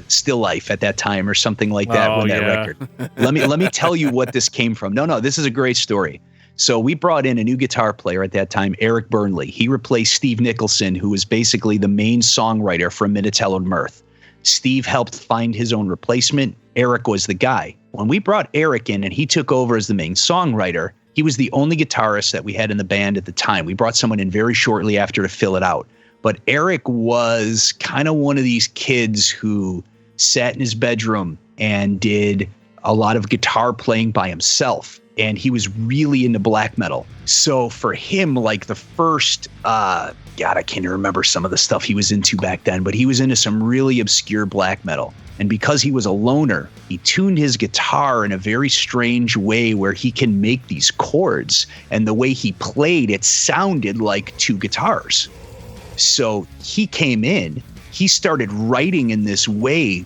Still Life at that time or something like that when that record. Let me tell you what this came from. No, this is a great story. So we brought in a new guitar player at that time, Eric Burnley. He replaced Steve Nicholson, who was basically the main songwriter for Amid Its Hallowed Mirth. Steve helped find his own replacement. Eric was the guy. When we brought Eric in and he took over as the main songwriter, he was the only guitarist that we had in the band at the time. We brought someone in very shortly after to fill it out. But Eric was kind of one of these kids who sat in his bedroom and did a lot of guitar playing by himself. And he was really into black metal. So for him, the first, God, I can't even remember some of the stuff he was into back then, but he was into some really obscure black metal. And because he was a loner, he tuned his guitar in a very strange way where he can make these chords. And the way he played, it sounded like 2 guitars. So he came in, he started writing in this way,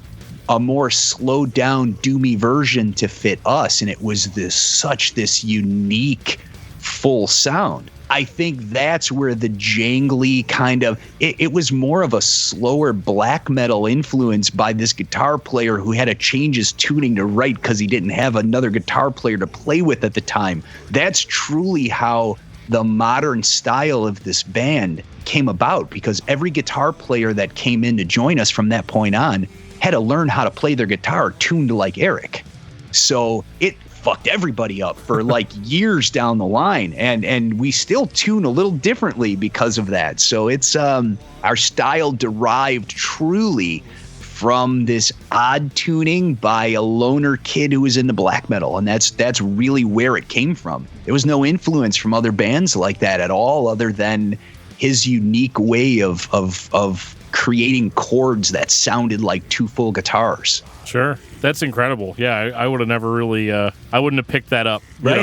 a more slowed down, doomy version to fit us. And it was this unique, full sound. I think that's where the jangly kind of, it was more of a slower black metal influence by this guitar player who had to change his tuning to write because he didn't have another guitar player to play with at the time. That's truly how the modern style of this band came about, because every guitar player that came in to join us from that point on had to learn how to play their guitar tuned like Eric. So it fucked everybody up for years down the line. And we still tune a little differently because of that. So it's our style derived truly from this odd tuning by a loner kid who was into black metal. And that's really where it came from. There was no influence from other bands like that at all, other than his unique way of creating chords that sounded like 2 full guitars. Sure. That's incredible. Yeah, I would have never really, I wouldn't have picked that up,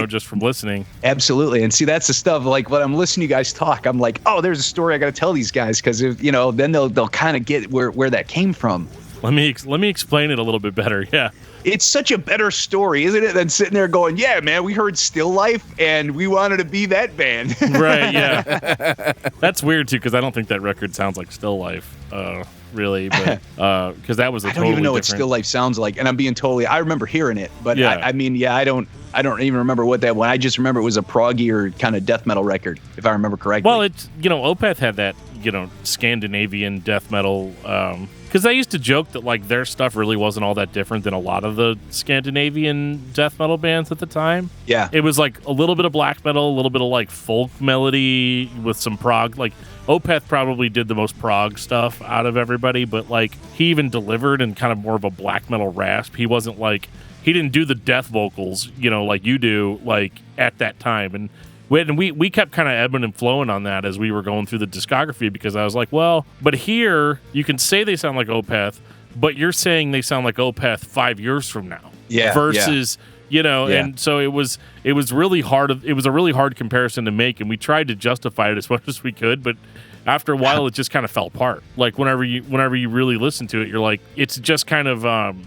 just from listening. Absolutely. And see, that's the stuff, when I'm listening to you guys talk, I'm like, oh, there's a story I got to tell these guys, because, then they'll kind of get where that came from. Let me explain it a little bit better. Yeah. It's such a better story, isn't it, than sitting there going, yeah, man, we heard Still Life and we wanted to be that band. Right, yeah. That's weird, too, because I don't think that record sounds like Still Life. really, but because that was a I totally don't even know what different... Still Life sounds like, and I'm being totally. I remember hearing it, but Yeah. I don't even remember what that one. I just remember it was a proggier kind of death metal record, if I remember correctly. Well, it's Opeth had that Scandinavian death metal. Because I used to joke that like their stuff really wasn't all that different than a lot of the Scandinavian death metal bands at the time. Yeah, it was like a little bit of black metal, a little bit of like folk melody with some prog. Like Opeth probably did the most prog stuff out of everybody, but like he even delivered in kind of more of a black metal rasp. He wasn't like, he didn't do the death vocals, like you do, like at that time. And we kept kind of ebbing and flowing on that as we were going through the discography, because I was like, well, but here you can say they sound like Opeth, but you're saying they sound like Opeth 5 years from now. Yeah. Versus, and so it was really hard. It was a really hard comparison to make, and we tried to justify it as much as we could, but after a while it just kind of fell apart. Like whenever you really listen to it, you're like, it's just kind of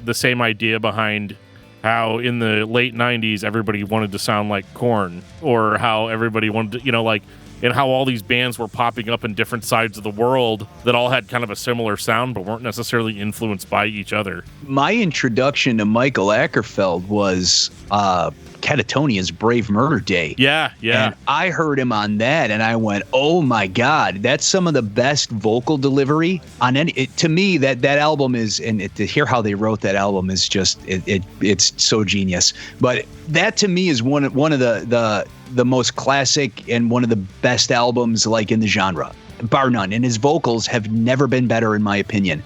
the same idea behind how in the late 90s everybody wanted to sound like Korn, or how everybody wanted to, and how all these bands were popping up in different sides of the world that all had kind of a similar sound but weren't necessarily influenced by each other. My introduction to Michael Ackerfeld was Catatonia's Brave Murder Day. Yeah. And I heard him on that, and I went, "Oh my God, that's some of the best vocal delivery on any." To me, that album is, and to hear how they wrote that album is just it's so genius. But that to me is one of the most classic and one of the best albums like in the genre, bar none. And his vocals have never been better, in my opinion.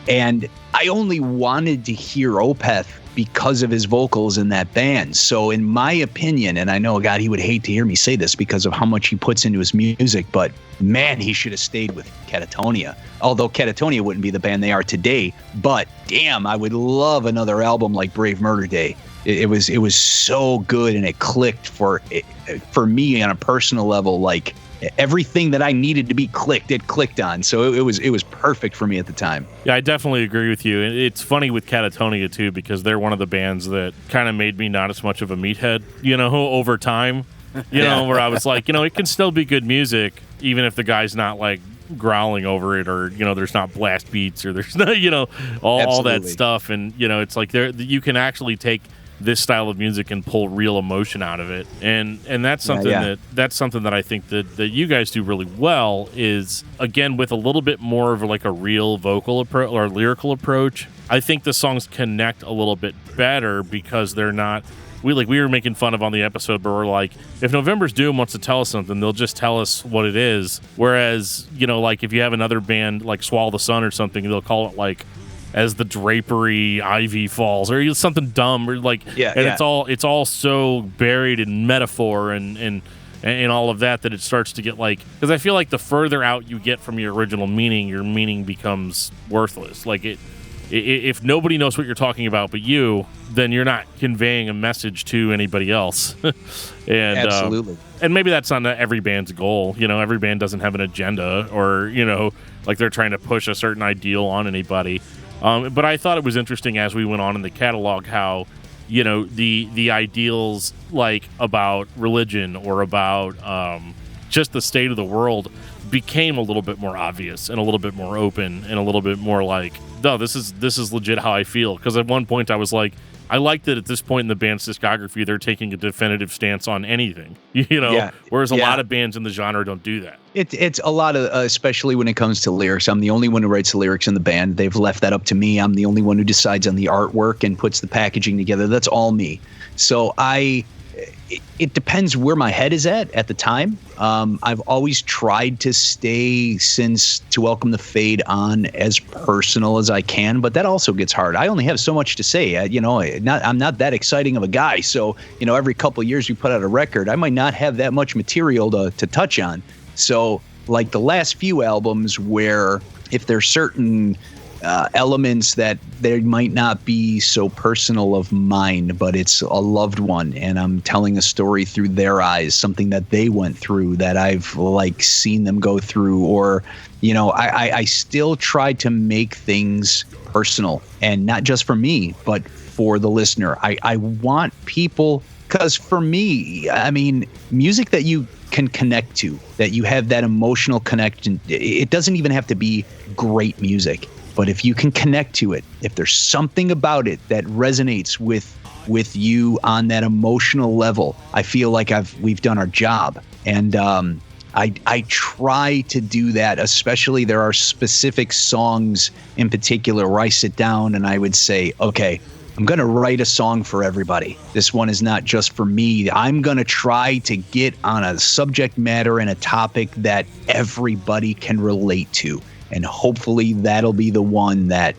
And I only wanted to hear Opeth because of his vocals in that band. So in my opinion, and I know, God, he would hate to hear me say this because of how much he puts into his music, but man, he should have stayed with Catatonia. Although Catatonia wouldn't be the band they are today, but damn, I would love another album like Brave Murder Day. It was so good, and it clicked for me on a personal level. Like everything that I needed to be clicked, it clicked on. So it was perfect for me at the time. Yeah, I definitely agree with you. And it's funny with Catatonia too, because they're one of the bands that kind of made me not as much of a meathead, over time. Where I was like, it can still be good music, even if the guy's not like growling over it, or there's not blast beats, or there's no all that stuff. And it's like you can actually take this style of music and pull real emotion out of it, and that's something that's something that I think that you guys do really well, is again with a little bit more of like a real vocal approach or lyrical approach. I think the songs connect a little bit better because they're not. We were making fun of on the episode, but we're like, if November's Doom wants to tell us something, they'll just tell us what it is. Whereas like if you have another band like Swallow the Sun or something, they'll call it like As the Drapery Ivy Falls, or something dumb, or like, it's all so buried in metaphor and all of that it starts to get like, because I feel like the further out you get from your original meaning, your meaning becomes worthless. Like if nobody knows what you're talking about but you, then you're not conveying a message to anybody else. And absolutely. And maybe that's not every band's goal. Every band doesn't have an agenda, or like they're trying to push a certain ideal on anybody. But I thought it was interesting as we went on in the catalog how, the ideals like about religion or about just the state of the world became a little bit more obvious and a little bit more open and a little bit more like, no, this is legit how I feel. Because at one point I was like, I like that at this point in the band's discography, they're taking a definitive stance on anything, whereas a lot of bands in the genre don't do that. It's a lot of, especially when it comes to lyrics. I'm the only one who writes the lyrics in the band. They've left that up to me. I'm the only one who decides on the artwork and puts the packaging together. That's all me. So it depends where my head is at the time. I've always tried to stay, since To Welcome the Fade on, as personal as I can, but that also gets hard. I only have so much to say. I'm not that exciting of a guy. So, every couple of years we put out a record, I might not have that much material to touch on. So like the last few albums, where if there's certain elements that they might not be so personal of mine, but it's a loved one and I'm telling a story through their eyes, something that they went through that I've like seen them go through, or I still try to make things personal, and not just for me but for the listener. I want people, because for me, I mean, music that you can connect to, that you have that emotional connection, it doesn't even have to be great music. But if you can connect to it, if there's something about it that resonates with you on that emotional level, I feel like we've done our job. And I try to do that, especially there are specific songs in particular where I sit down and I would say, okay, I'm going to write a song for everybody. This one is not just for me. I'm going to try to get on a subject matter and a topic that everybody can relate to. And hopefully that'll be the one that,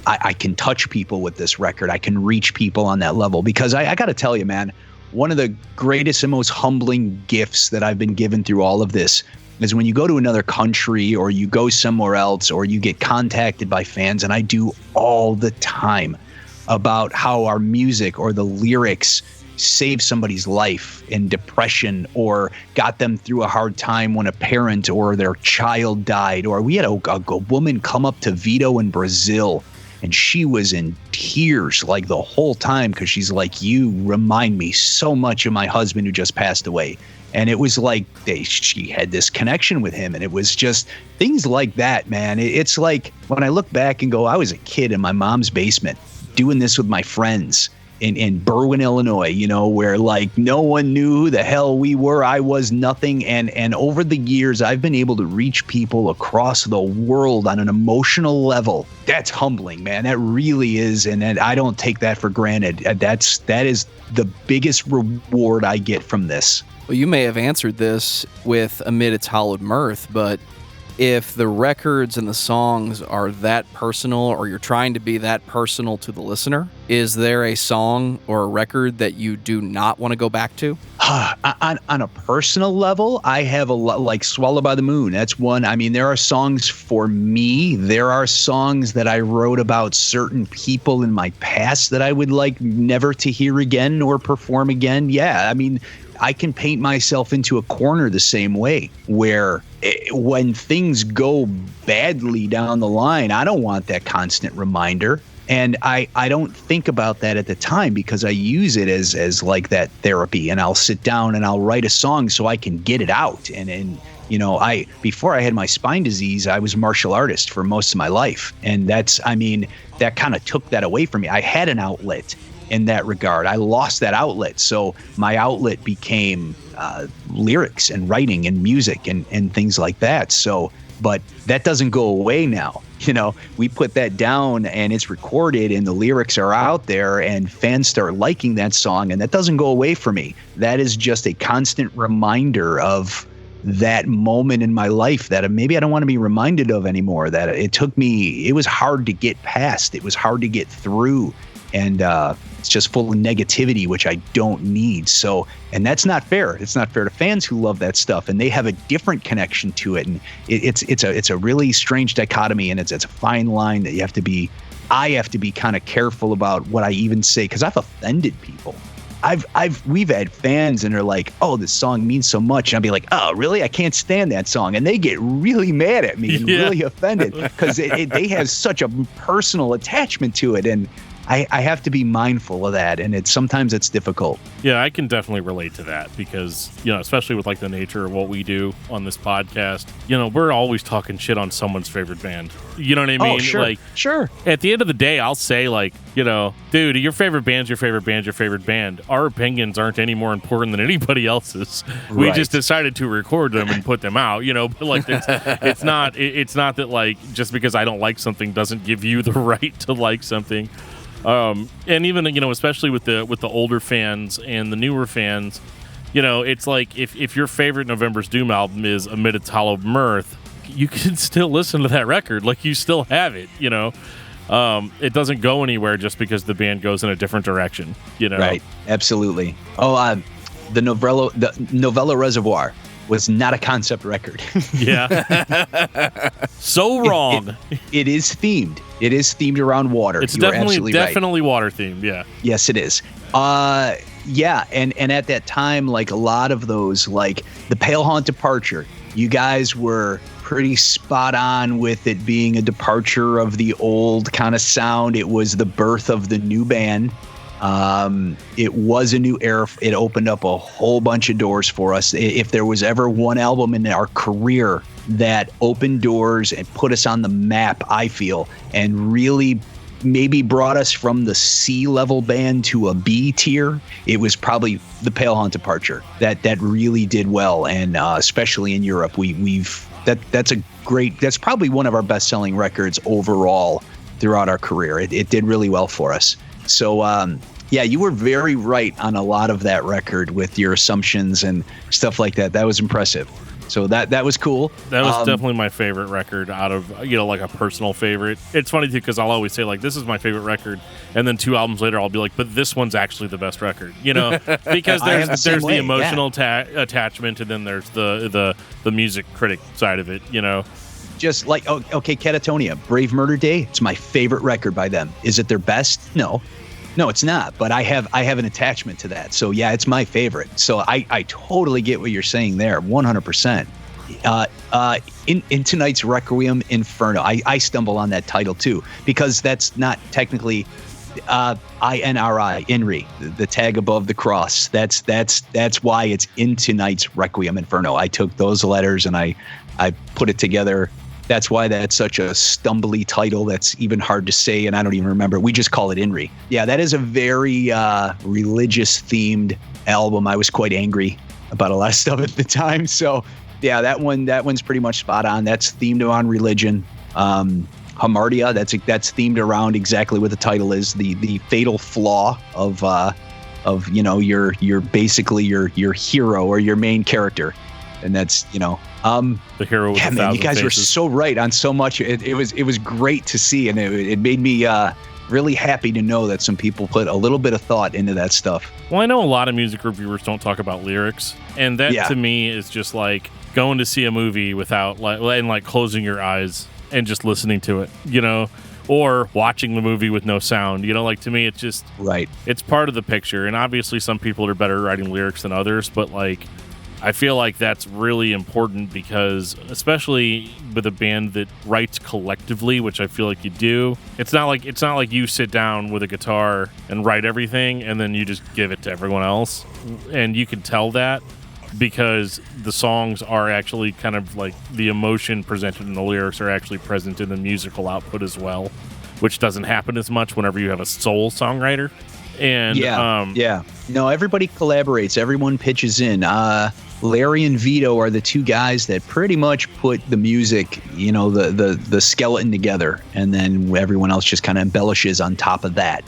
I can touch people with this record. I can reach people on that level. Because I got to tell you, man, one of the greatest and most humbling gifts that I've been given through all of this is when you go to another country or you go somewhere else or you get contacted by fans, and I do all the time, about how our music or the lyrics saved somebody's life in depression or got them through a hard time when a parent or their child died. Or we had a woman come up to Vito in Brazil, and she was in tears like the whole time because she's like, you remind me so much of my husband who just passed away. And it was like she had this connection with him. And it was just things like that, man. It's like when I look back and go, I was a kid in my mom's basement doing this with my friends in Berwyn, Illinois, where like no one knew who the hell we were. I was nothing. And over the years, I've been able to reach people across the world on an emotional level. That's humbling, man. That really is. And I don't take that for granted. That is the biggest reward I get from this. Well, you may have answered this with Amid Its Hollowed Mirth, but if the records and the songs are that personal, or you're trying to be that personal to the listener, is there a song or a record that you do not want to go back to? On a personal level, I have a lot, like Swallowed by the Moon. That's one. I mean, there are songs for me. There are songs that I wrote about certain people in my past that I would like never to hear again or perform again. Yeah, I mean, I can paint myself into a corner the same way, where when things go badly down the line, I don't want that constant reminder. And I don't think about that at the time because I use it as like that therapy, and I'll sit down and I'll write a song so I can get it out. And before I had my spine disease, I was a martial artist for most of my life. And that kind of took that away from me. I had an outlet in that regard. I lost that outlet. So my outlet became lyrics and writing and music and things like that. So, but that doesn't go away now. We put that down and it's recorded and the lyrics are out there and fans start liking that song, and that doesn't go away for me. That is just a constant reminder of that moment in my life that maybe I don't want to be reminded of anymore, that it was hard to get past. It was hard to get through. And it's just full of negativity, which I don't need. So, and that's not fair. It's not fair to fans who love that stuff, and they have a different connection to it. And it's a really strange dichotomy, and it's a fine line that I have to be kind of careful about what I even say, because I've offended people. We've had fans and they're like, oh, this song means so much. And I'll be like, oh, really? I can't stand that song. And they get really mad at me and really offended because they have such a personal attachment to it. And I have to be mindful of that, and sometimes it's difficult. Yeah, I can definitely relate to that because, especially with like the nature of what we do on this podcast, we're always talking shit on someone's favorite band. You know what I mean? Oh, sure. Sure. At the end of the day, I'll say like, dude, your favorite band's your favorite band's your favorite band. Our opinions aren't any more important than anybody else's. We just decided to record them and put them out, but like it's not that like just because I don't like something doesn't give you the right to like something. And even, especially with the older fans and the newer fans, it's like if your favorite November's Doom album is Amid Its Hollowed Mirth, you can still listen to that record. Like, you still have it, It doesn't go anywhere just because the band goes in a different direction, Right. Absolutely. Oh, the Novella Reservoir was not a concept record. Yeah. So wrong. It is themed. It is themed around water. It's definitely water themed. Yeah. Yes, it is. Yeah. And at that time, like a lot of those, like the Pale Haunt Departure, you guys were pretty spot on with it being a departure of the old kind of sound. It was the birth of the new band. It was a new era. It opened up a whole bunch of doors for us. If there was ever one album in our career that opened doors and put us on the map, I feel, and really maybe brought us from the C-level band to a B tier. It was probably the Pale Hunt Departure that really did well, and especially in Europe, that's probably one of our best-selling records overall throughout our career. It did really well for us. So yeah, you were very right on a lot of that record with your assumptions and stuff like that. That was impressive. So that was cool. That was definitely my favorite record out of, like a personal favorite. It's funny too, because I'll always say like, this is my favorite record, and then 2 albums later I'll be like, but this one's actually the best record, because there's the emotional attachment, and then there's the music critic side of it, Just like, okay, Catatonia, Brave Murder Day, it's my favorite record by them. Is it their best? No, it's not. But I have an attachment to that. So yeah, it's my favorite. So I totally get what you're saying there, 100%. In tonight's Requiem Inferno, I stumble on that title too, because that's not technically INRI, INRI, the tag above the cross. That's why it's in tonight's Requiem Inferno. I took those letters and I put it together. That's why that's such a stumbly title that's even hard to say, and I don't even remember. We just call it INRI. Yeah, that is a very religious-themed album. I was quite angry about a lot of stuff at the time. So, yeah, that one's pretty much spot on. That's themed around religion. Hamartia, that's themed around exactly what the title is, the fatal flaw of your basically your hero or your main character. And that's, the hero with man, you guys faces. Were so right on so much. It was great to see, and it made me really happy to know that some people put a little bit of thought into that stuff. Well, I know a lot of music reviewers don't talk about lyrics, and that to me is just like going to see a movie without like closing your eyes and just listening to it, or watching the movie with no sound. Like, to me, it's just right. It's part of the picture, and obviously some people are better at writing lyrics than others, but like, I feel like that's really important, because especially with a band that writes collectively, which I feel like you do, it's not like you sit down with a guitar and write everything and then you just give it to everyone else. And you can tell that because the songs are actually kind of like the emotion presented in the lyrics are actually present in the musical output as well, which doesn't happen as much whenever you have a sole songwriter. And no, everybody collaborates, everyone pitches in. Larry and Vito are the two guys that pretty much put the music, the skeleton together, and then everyone else just kind of embellishes on top of that.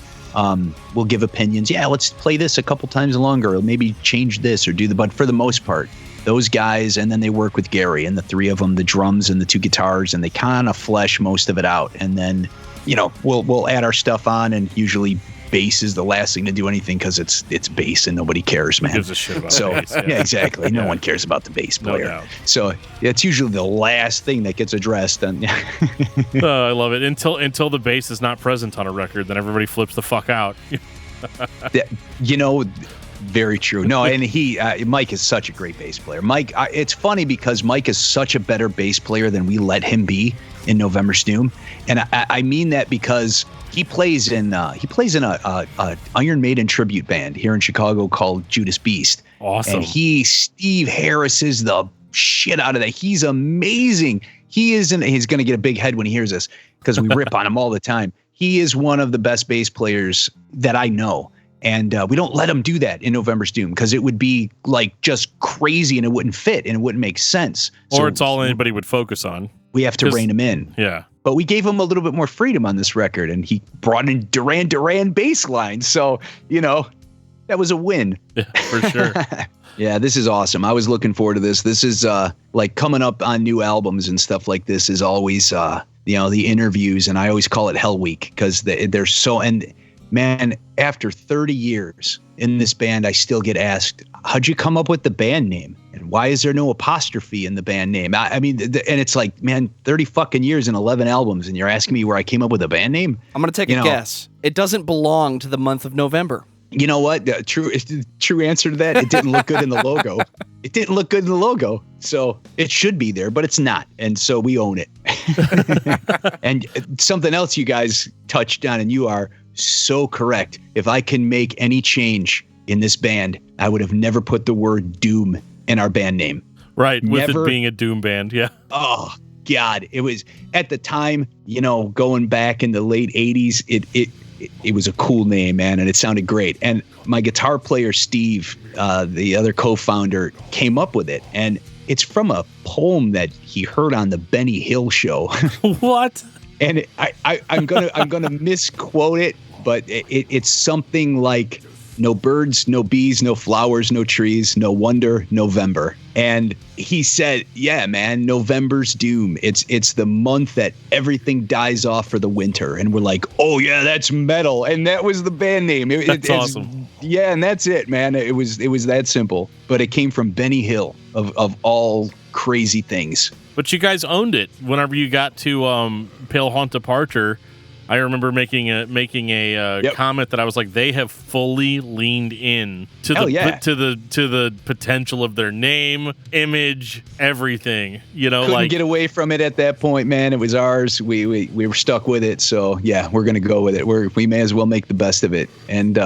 We'll give opinions. Yeah, let's play this a couple times longer, or maybe change this or but for the most part, those guys, and then they work with Gary and the three of them, the drums and the 2 guitars, and they kind of flesh most of it out. And then, we'll add our stuff on, and usually bass is the last thing to do anything, because it's bass and nobody cares, man. Who gives a shit about bass? Yeah, exactly. No one cares about the bass player. No doubt. So it's usually the last thing that gets addressed. And I love it. Until the bass is not present on a record, then everybody flips the fuck out. Very true. No, and Mike is such a great bass player. Mike, it's funny because Mike is such a better bass player than we let him be in November's Doom, and I mean that because he plays in a Iron Maiden tribute band here in Chicago called Judas Beast. Awesome. And Steve Harris is the shit out of that. He's amazing. He's going to get a big head when he hears this, because we rip on him all the time. He is one of the best bass players that I know. And we don't let him do that in November's Doom, because it would be like just crazy and it wouldn't fit and it wouldn't make sense. Or it's all anybody would focus on. We have to rein him in. Yeah. But we gave him a little bit more freedom on this record, and he brought in Duran bass line. So, that was a win. Yeah, for sure. Yeah, this is awesome. I was looking forward to this. This is like coming up on new albums and stuff like this is always, the interviews. And I always call it Hell Week, because they're so, and man, after 30 years in this band, I still get asked, how'd you come up with the band name? And why is there no apostrophe in the band name? I mean, and it's like, man, 30 fucking years and 11 albums, and you're asking me where I came up with a band name? I'm going to take a guess. It doesn't belong to the month of November. You know what? True answer to that. It didn't look good in the logo. It didn't look good in the logo. So it should be there, but it's not. And so we own it. And something else you guys touched on, and you are so correct. If I can make any change in this band, I would have never put the word Doom in our band name. Right, with Never, it being a doom band, yeah. Oh, God. It was, at the time, going back in the late 80s, it was a cool name, man, and it sounded great. And my guitar player, Steve, the other co-founder, came up with it. And it's from a poem that he heard on the Benny Hill show. What? And I'm gonna misquote it, but it's something like, no birds, no bees, no flowers, no trees, no wonder, November. And he said, yeah, man, November's doom. It's the month that everything dies off for the winter. And we're like, oh yeah, that's metal. And that was the band name. That's awesome. Yeah, and that's it, man. It was that simple. But it came from Benny Hill, of all crazy things. But you guys owned it. Whenever you got to Pale Haunt Departure, I remember making a comment that I was like, they have fully leaned in to the potential of their name, image, everything. Couldn't get away from it at that point, man. It was ours. We were stuck with it. So yeah, we're gonna go with it. We may as well make the best of it. And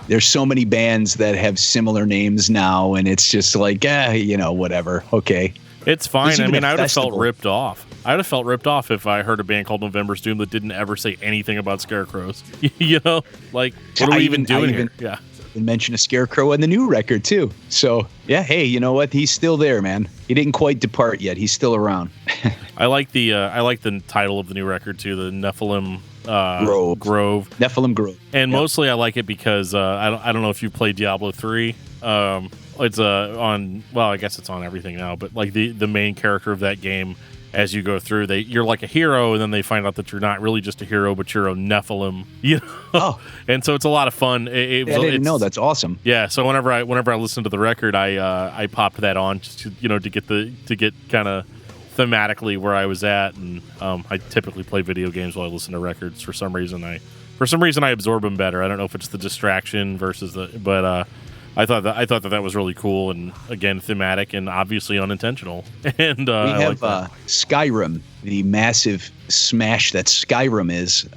there's so many bands that have similar names now, and it's just like, whatever. Okay. It's fine. I mean, I would have felt ripped off. I would have felt ripped off if I heard a band called November's Doom that didn't ever say anything about scarecrows. What are we even doing here? Yeah. And mention a scarecrow in the new record too. So yeah, hey, you know what? He's still there, man. He didn't quite depart yet. He's still around. I like the title of the new record too, the Nephilim Grove. Nephilim Grove. And mostly I like it because I don't know if you played Diablo 3. It's I guess it's on everything now, but like the main character of that game, as you go through, you're like a hero, and then they find out that you're not really just a hero, but you're a Nephilim. Oh, and so it's a lot of fun. I didn't know. That's awesome. Yeah. So whenever I listen to the record, I popped that on just to get kind of thematically where I was at, and I typically play video games while I listen to records. For some reason, I absorb them better. I don't know if it's the distraction versus but I thought that was really cool, and again, thematic and obviously unintentional. And we have Skyrim, the massive smash that Skyrim is.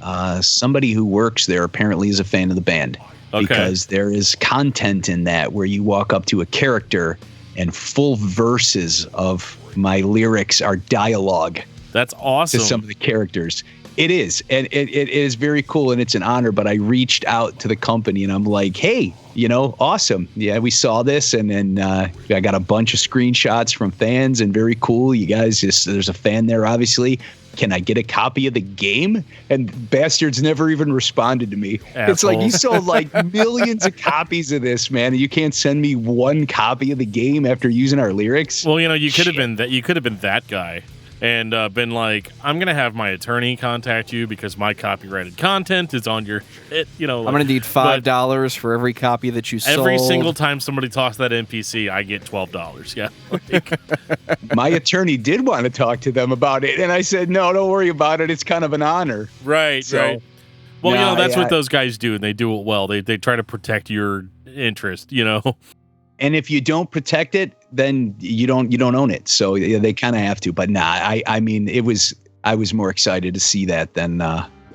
Somebody who works there apparently is a fan of the band, because there is content in that where you walk up to a character and full verses of my lyrics are dialogue. That's awesome. To some of the characters. It is, and it is very cool, and it's an honor. But I reached out to the company, and I'm like, hey, awesome. Yeah, we saw this, and then I got a bunch of screenshots from fans, and very cool. You guys, there's a fan there, obviously. Can I get a copy of the game? And bastards never even responded to me. Asshole. It's like, you sold like millions of copies of this, man, and you can't send me one copy of the game after using our lyrics. Well, you could have been that. You could have been that guy. And been like, I'm going to have my attorney contact you because my copyrighted content is on your shit. I'm going to need $5 for every copy that you sold. Every single time somebody talks to that NPC, I get $12. Yeah. My attorney did want to talk to them about it. And I said, no, don't worry about it. It's kind of an honor. Right, so, right. Well, that's what those guys do, and they do it well. They try to protect your interest, And if you don't protect it, then you don't own it. So they kind of have to. But I mean, I was more excited to see that than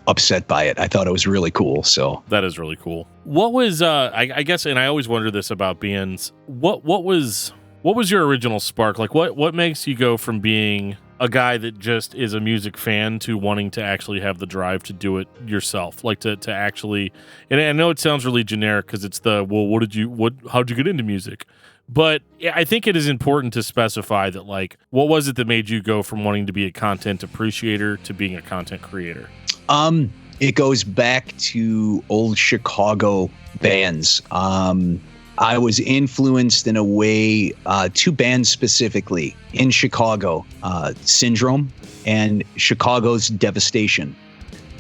upset by it. I thought it was really cool. So that is really cool. What was I guess, and I always wonder this about bands. What was your original spark? Like what makes you go from being a guy that just is a music fan to wanting to actually have the drive to do it yourself, like to actually, and I know it sounds really generic because it's how'd you get into music? But I think it is important to specify that, like, what was it that made you go from wanting to be a content appreciator to being a content creator? It goes back to old Chicago bands. I was influenced in a way, two bands specifically in Chicago, Syndrome and Chicago's Devastation.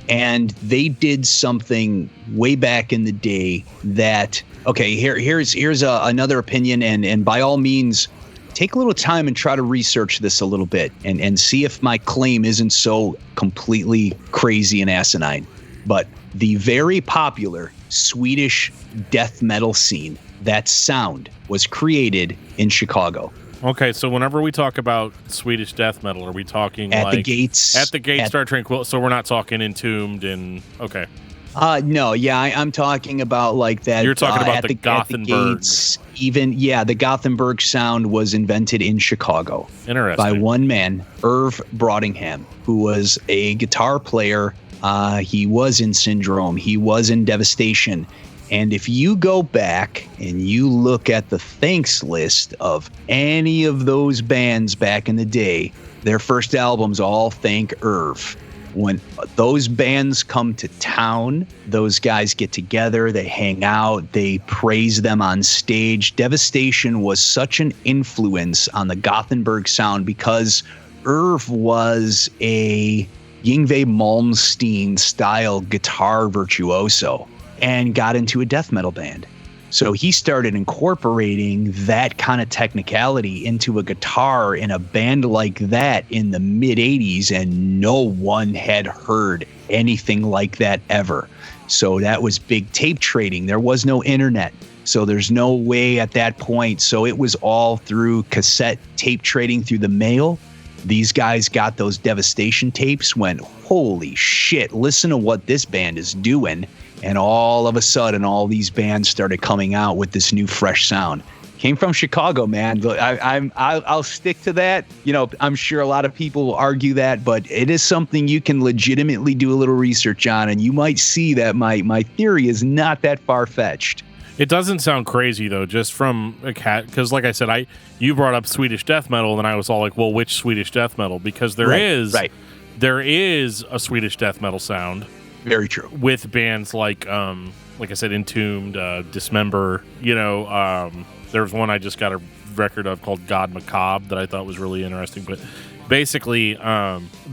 And they did something way back in the day that, okay, here's another opinion, and by all means, take a little time and try to research this a little bit and see if my claim isn't so completely crazy and asinine. But the very popular Swedish death metal scene, that sound was created in Chicago. Okay, so whenever we talk about Swedish death metal, are we talking at the gates? At the gates, Star Tranquil. So we're not talking Entombed and okay. No, yeah, I'm talking about like that. You're talking about the At Gothenburg. the gates, the Gothenburg sound was invented in Chicago. Interesting. By one man, Irv Broadingham, who was a guitar player. He was in Syndrome. He was in Devastation. And if you go back and you look at the thanks list of any of those bands back in the day, their first albums all thank Irv. When those bands come to town, those guys get together, they hang out, they praise them on stage. Devastation was such an influence on the Gothenburg sound because Irv was a Yngwie Malmsteen style guitar virtuoso and got into a death metal band. So he started incorporating that kind of technicality into a guitar in a band like that in the mid 80s, and no one had heard anything like that ever. So that was big tape trading. There was no internet. So there's no way at that point. So it was all through cassette tape trading through the mail. These guys got those Devastation tapes, went, holy shit, listen to what this band is doing. And all of a sudden, all these bands started coming out with this new, fresh sound. Came from Chicago, man. I'll stick to that. You know, I'm sure a lot of people will argue that, but it is something you can legitimately do a little research on, and you might see that my theory is not that far-fetched. It doesn't sound crazy though, just from a cat. Because, like I said, you brought up Swedish death metal, and I was all like, "Well, which Swedish death metal?" Because there is a Swedish death metal sound. Very true. With bands like I said, Entombed, Dismember. You know, there was one I just got a record of called God Macabre that I thought was really interesting. But basically,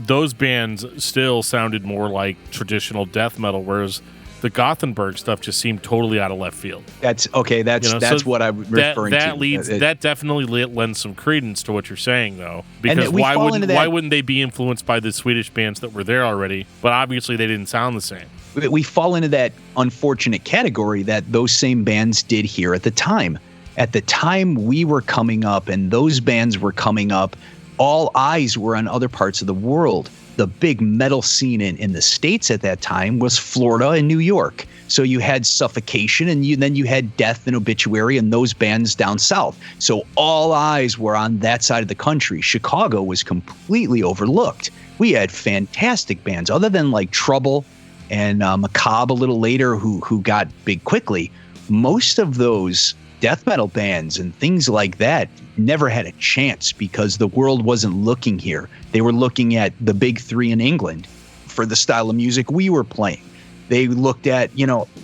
those bands still sounded more like traditional death metal, whereas the Gothenburg stuff just seemed totally out of left field. That's okay. That's what I'm referring to. That definitely lends some credence to what you're saying, though. Because why wouldn't they be influenced by the Swedish bands that were there already? But obviously they didn't sound the same. We fall into that unfortunate category that those same bands did here at the time. At the time we were coming up and those bands were coming up, all eyes were on other parts of the world. The big metal scene in the States at that time was Florida and New York. So you had Suffocation, and then you had Death and Obituary and those bands down south. So all eyes were on that side of the country. Chicago was completely overlooked. We had fantastic bands, other than like Trouble and Macabre a little later, who got big quickly. Most of those death metal bands and things like that never had a chance because the world wasn't looking here. They were looking at the big three in England for the style of music we were playing. They looked at,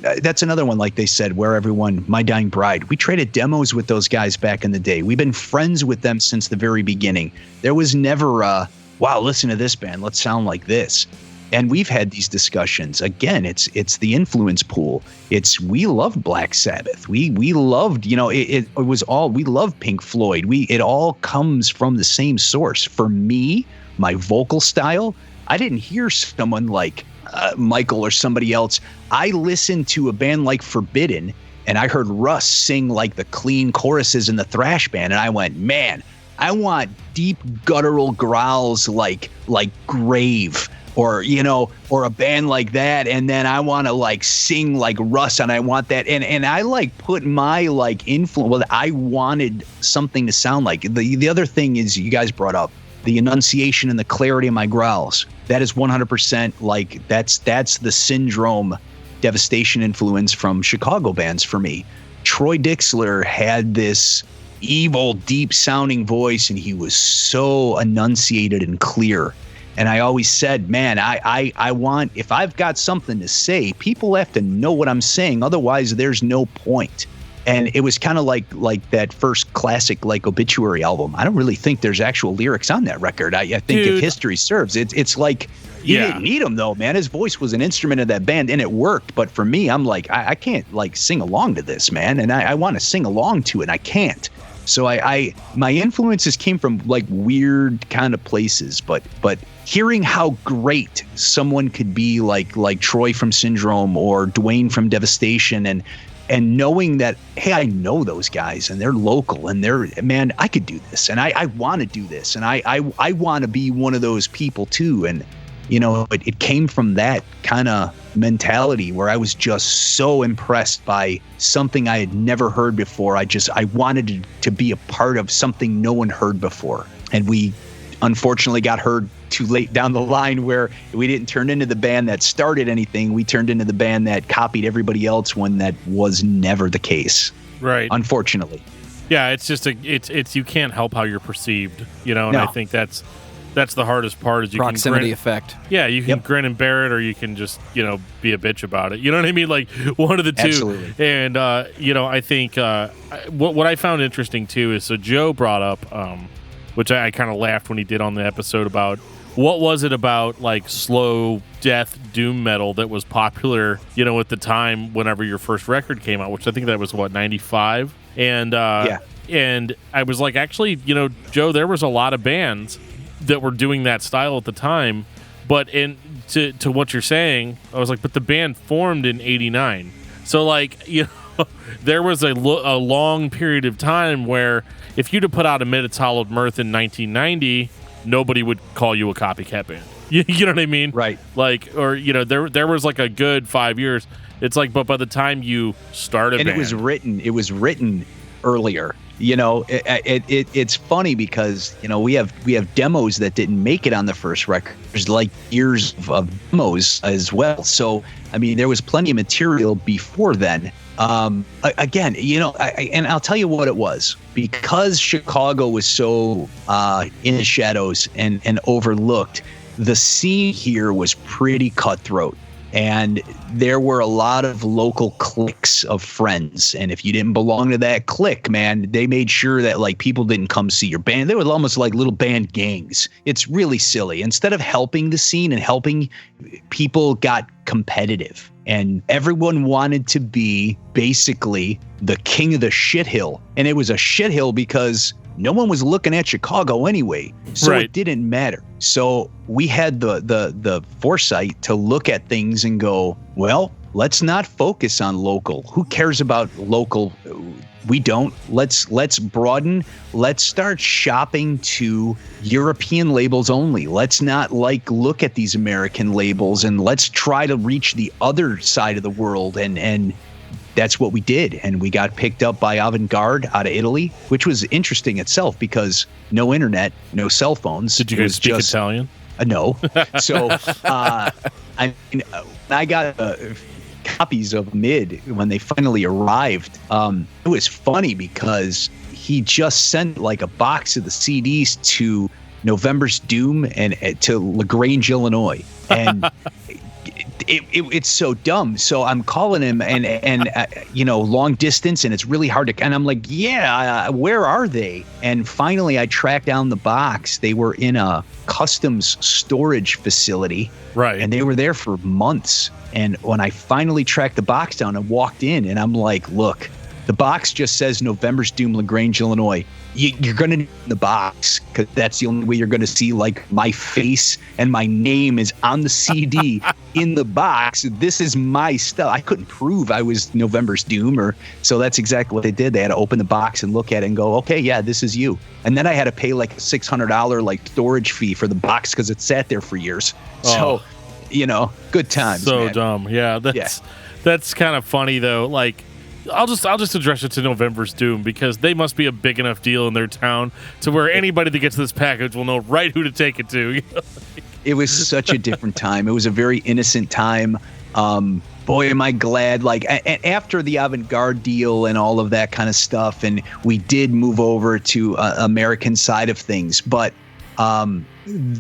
that's another one, like they said, Where Everyone, My Dying Bride. We traded demos with those guys back in the day. We've been friends with them since the very beginning. There was never wow, listen to this band, let's sound like this. And we've had these discussions. Again, it's the influence pool. We loved Black Sabbath. We loved, it was all, we loved Pink Floyd. It all comes from the same source. For me, my vocal style, I didn't hear someone like Michael or somebody else. I listened to a band like Forbidden, and I heard Russ sing like the clean choruses in the thrash band, and I went, man, I want deep guttural growls like Grave. Or a band like that, and then I want to like sing like Russ, and I want that, and I like put my like influence. Well, I wanted something to sound like. The other thing is, you guys brought up the enunciation and the clarity of my growls. That is 100% like that's the Syndrome, Devastation influence from Chicago bands for me. Troy Dixler had this evil, deep sounding voice, and he was so enunciated and clear. And I always said, man, I want, if I've got something to say, people have to know what I'm saying. Otherwise, there's no point. And it was kind of like that first classic, like Obituary album. I don't really think there's actual lyrics on that record. I think if history serves, it's like, you didn't need him though, man. His voice was an instrument of that band and it worked. But for me, I'm like, I can't like sing along to this, man. And I want to sing along to it and I can't. So my influences came from like weird kind of places, but hearing how great someone could be like Troy from Syndrome or Dwayne from Devastation and knowing that, hey, I know those guys and they're local and man, I could do this and I want to do this and I want to be one of those people too. And it came from that kind of mentality where I was just so impressed by something I had never heard before. I wanted to be a part of something no one heard before. And we unfortunately got heard too late down the line, where we didn't turn into the band that started anything. We turned into the band that copied everybody else, when that was never the case. Right. Unfortunately. Yeah, it's just it's you can't help how you're perceived, and No. I think that's the hardest part, is you Proximity can effect. Yeah, you can Yep. grin and bear it, or you can just, be a bitch about it. You know what I mean? Like, one of the two. Absolutely. And, I think what I found interesting, too, is, so Joe brought up, which I kind of laughed when he did on the episode, about what was it about, like, slow death doom metal that was popular, at the time whenever your first record came out, which I think that was, 95? And, Yeah. And I was like, actually, Joe, there was a lot of bands that were doing that style at the time, but to what you're saying, I was like, but the band formed in '89, so like, there was a long period of time where if you'd have put out a Amid Its Hollowed Mirth in 1990, nobody would call you a copycat band. You know what I mean? Right. Like, or there was like a good 5 years. It's like, but by the time you started, and it was written earlier. It's funny because we have demos that didn't make it on the first record. There's like years of demos as well. So I mean, there was plenty of material before then. Again, and I'll tell you what it was, because Chicago was so in the shadows and overlooked. The scene here was pretty cutthroat. And there were a lot of local cliques of friends. And if you didn't belong to that clique, man, they made sure that like people didn't come see your band. They were almost like little band gangs. It's really silly. Instead of helping the scene and helping, people got competitive. And everyone wanted to be basically the king of the shithill. And it was a shithill because no one was looking at Chicago anyway, so Right. It didn't matter. So we had the foresight to look at things and go, well, let's not focus on local. Who cares about local? We don't. Let's broaden. Let's start shopping to European labels only. Let's not look at these American labels, and let's try to reach the other side of the world. And that's what we did. And we got picked up by Avant-Garde out of Italy, which was interesting itself because no internet, no cell phones. Did you guys speak Italian? No. So I got copies of Mid when they finally arrived. It was funny because he just sent like a box of the CDs to November's Doom and to LaGrange, Illinois. And it's so dumb. So I'm calling him and long distance, and it's really hard to, and I'm like, where are they? And finally I tracked down the box. They were in a customs storage facility. Right. And they were there for months. And when I finally tracked the box down and walked in, and I'm like, look, the box just says November's Doom, LaGrange, Illinois. You're going to need the box because that's the only way you're going to see like my face and my name is on the CD in the box. This is my stuff. I couldn't prove I was November's Doom, so that's exactly what they did. They had to open the box and look at it and go, okay, yeah, this is you. And then I had to pay like a $600 like storage fee for the box because it sat there for years. Oh. So, good times. So man. dumb. Yeah, that's kind of funny though. Like, I'll just address it to November's Doom because they must be a big enough deal in their town to where anybody that gets this package will know right who to take it to. It was such a different time. It was a very innocent time. Boy, am I glad. Like after the Avant-Garde deal and all of that kind of stuff, and we did move over to American side of things, but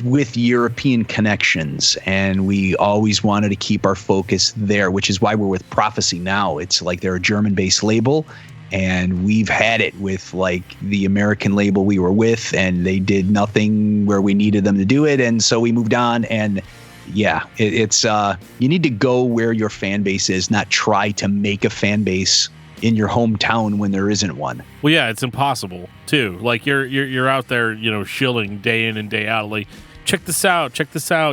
with European connections, and we always wanted to keep our focus there, which is why we're with Prophecy now. It's like they're a German-based label, and we've had it with like the American label we were with, and they did nothing where we needed them to do it, and so we moved on. And yeah, it's you need to go where your fan base is, not try to make a fan base in your hometown when there isn't one. Well, yeah, it's impossible too. Like you're out there, shilling day in and day out. Like, check this out.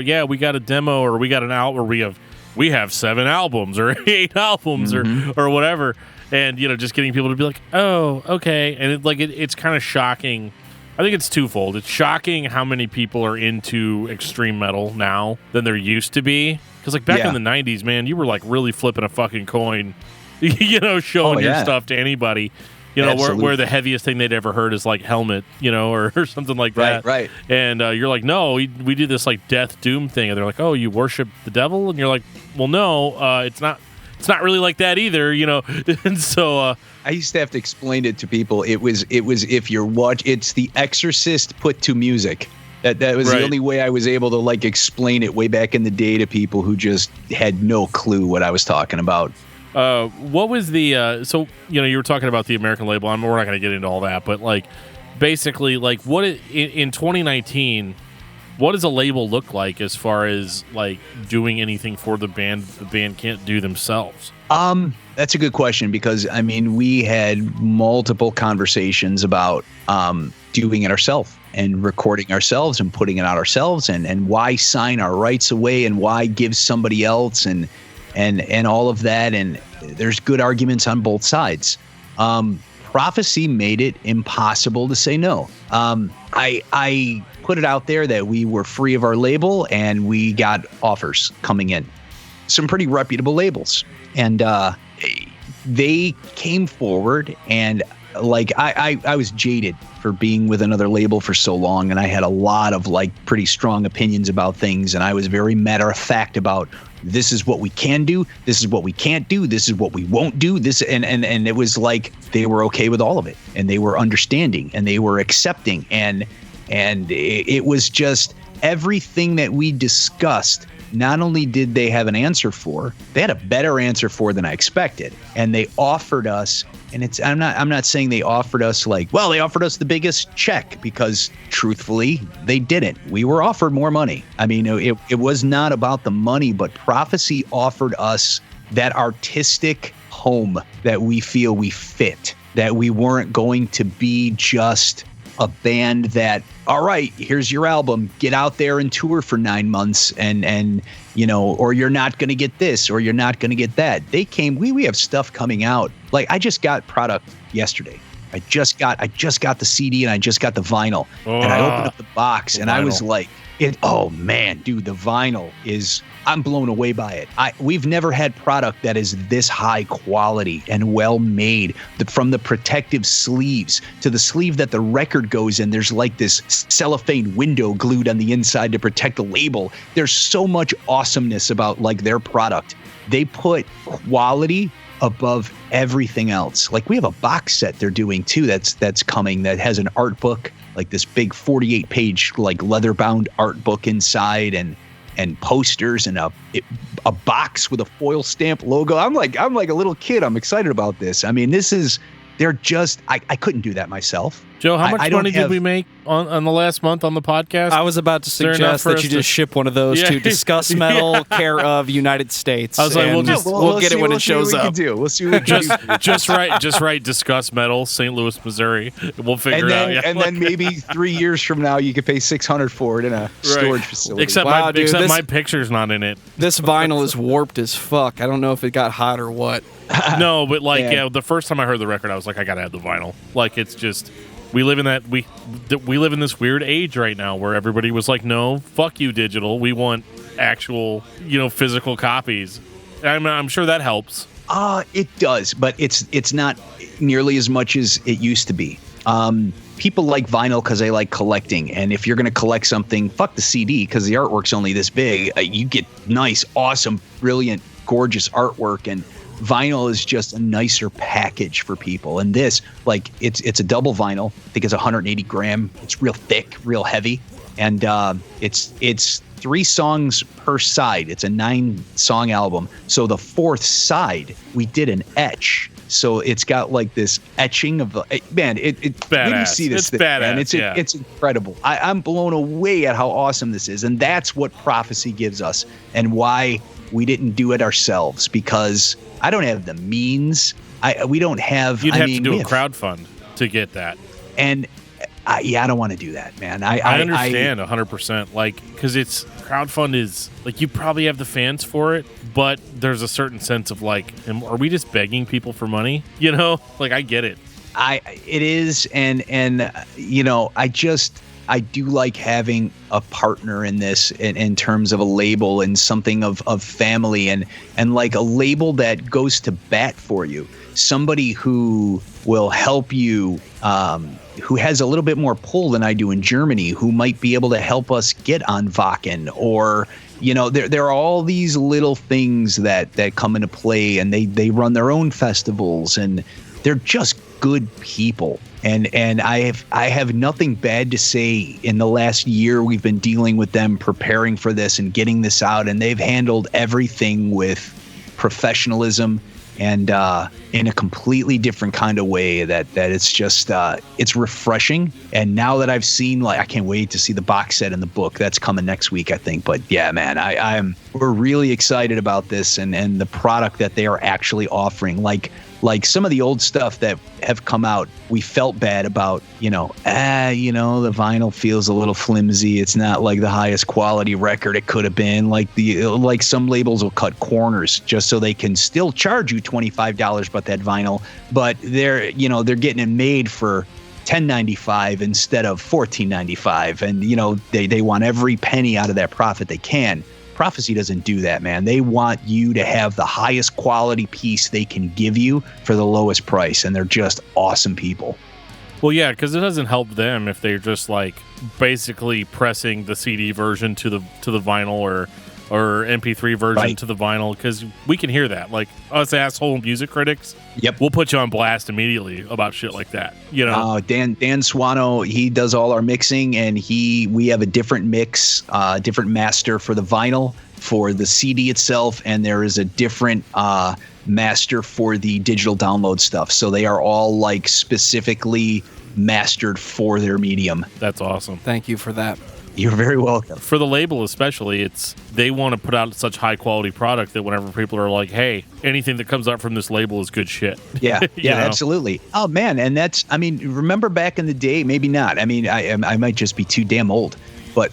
Yeah, we got a demo, or we got an album, or we have 7 albums or 8 albums or whatever. And just getting people to be like, oh, okay. And it's kind of shocking I think it's twofold. It's shocking how many people are into extreme metal now than there used to be. Because like back in the 90s, man, you were like really flipping a fucking coin, showing your stuff to anybody. Where the heaviest thing they'd ever heard is like Helmet, or something like that. Right. And you're like, no, we do this like death doom thing. And they're like, oh, you worship the devil? And you're like, well, no, it's not really like that either, And so I used to have to explain it to people. It was if you're it's The Exorcist put to music. That was the only way I was able to like explain it way back in the day to people who just had no clue what I was talking about. What was the so you were talking about the American label. We're not going to get into all that, but like basically like what in 2019, what does a label look like as far as like doing anything for the band that the band can't do themselves? That's a good question, because I mean we had multiple conversations about doing it ourselves and recording ourselves and putting it out ourselves, and why sign our rights away and why give somebody else and all of that. And there's good arguments on both sides. Prophecy made it impossible to say no. I put it out there that we were free of our label, and we got offers coming in, some pretty reputable labels, and they came forward. And like I was jaded for being with another label for so long, and I had a lot of like pretty strong opinions about things, and I was very matter of fact about this is what we can do, this is what we can't do, this is what we won't do, this and it was like they were okay with all of it, and they were understanding, and they were accepting, and it was just everything that we discussed. Not only did they have an answer for, they had a better answer for than I expected, and they offered us. And I'm not saying they offered us like, well, they offered us the biggest check, because truthfully, they didn't. We were offered more money. I mean, it was not about the money, but Prophecy offered us that artistic home that we feel we fit, that we weren't going to be just a band that, all right, here's your album, get out there and tour for 9 months and or you're not going to get this or you're not going to get that. They came, we have stuff coming out. Like I just got product yesterday. I just got the CD and I just got the vinyl, and I opened up the box and I was like, oh man, dude, the vinyl is, I'm blown away by it. We've never had product that is this high quality and well made. From the protective sleeves to the sleeve that the record goes in, there's like this cellophane window glued on the inside to protect the label. There's so much awesomeness about like their product. They put quality above everything else. Like we have a box set they're doing too that's coming that has an art book, like this big 48-page like leather-bound art book inside, and posters and a box with a foil stamp logo. I'm like a little kid. I'm excited about this. I mean, I couldn't do that myself. Joe, how much money did we make on the last month on the podcast? I was about to suggest that you just ship one of those to Discuss Metal, care of United States. I was like, we'll get it when it shows up. We'll see what we can do. Just write Discuss Metal, St. Louis, Missouri. We'll figure it out. Yeah. And then maybe 3 years from now, you could pay $600 for it in a storage facility. Except my picture's not in it. This vinyl is warped as fuck. I don't know if it got hot or what. No, but like the first time I heard the record, I was like, I gotta have the vinyl. Like it's just. We live in we live in this weird age right now where everybody was like, no, fuck you, digital. We want actual, physical copies. I'm sure that helps. It does, but it's not nearly as much as it used to be. People like vinyl because they like collecting, and if you're going to collect something, fuck the CD because the artwork's only this big. You get nice, awesome, brilliant, gorgeous artwork, and vinyl is just a nicer package for people. And this, like, it's a double vinyl. I think it's 180 gram. It's real thick, real heavy, and it's 3 songs per side. It's a 9-song album. So the 4th side, we did an etch. So it's got like this etching of man. It when you see this thing, man, it's incredible. I'm blown away at how awesome this is, and that's what Prophecy gives us, and why we didn't do it ourselves, because I don't have the means. We don't have. You'd have to do a crowdfund to get that. And I don't want to do that, man. I understand 100%. Like, because it's crowdfund is like you probably have the fans for it, but there's a certain sense of like, are we just begging people for money? Like I get it. It is, and I do like having a partner in this in terms of a label and something of family and like a label that goes to bat for you. Somebody who will help you, who has a little bit more pull than I do in Germany, who might be able to help us get on Wacken, or there are all these little things that come into play, and they run their own festivals, and they're just good people. And I have nothing bad to say. In the last year, we've been dealing with them, preparing for this and getting this out, and they've handled everything with professionalism and in a completely different kind of way that it's just it's refreshing. And now that I've seen, I can't wait to see the box set and the book that's coming next week, I think. But yeah, man, we're really excited about this and the product that they are actually offering. Like some of the old stuff that have come out, we felt bad about, the vinyl feels a little flimsy. It's not like the highest quality record it could have been. Like some labels will cut corners just so they can still charge you $25 about that vinyl, but they're getting it made for $10.95 instead of $14.95, and they want every penny out of that profit they can. Prophecy doesn't do that, man. They want you to have the highest quality piece they can give you for the lowest price, and they're just awesome people. Well, yeah, because it doesn't help them if they're just basically pressing the CD version to the vinyl or MP3 version to the vinyl, because we can hear that. Like us asshole music critics, yep, we'll put you on blast immediately about shit like that. Dan Swano, he does all our mixing, and we have a different mix, different master for the vinyl, for the CD itself, and there is a different master for the digital download stuff. So they are all specifically mastered for their medium. That's awesome. Thank you for that. You're very welcome. For the label especially, they want to put out such high quality product that whenever people are like, hey, anything that comes out from this label is good shit. Yeah, absolutely. Oh, man, and remember back in the day, maybe not. I might just be too damn old, but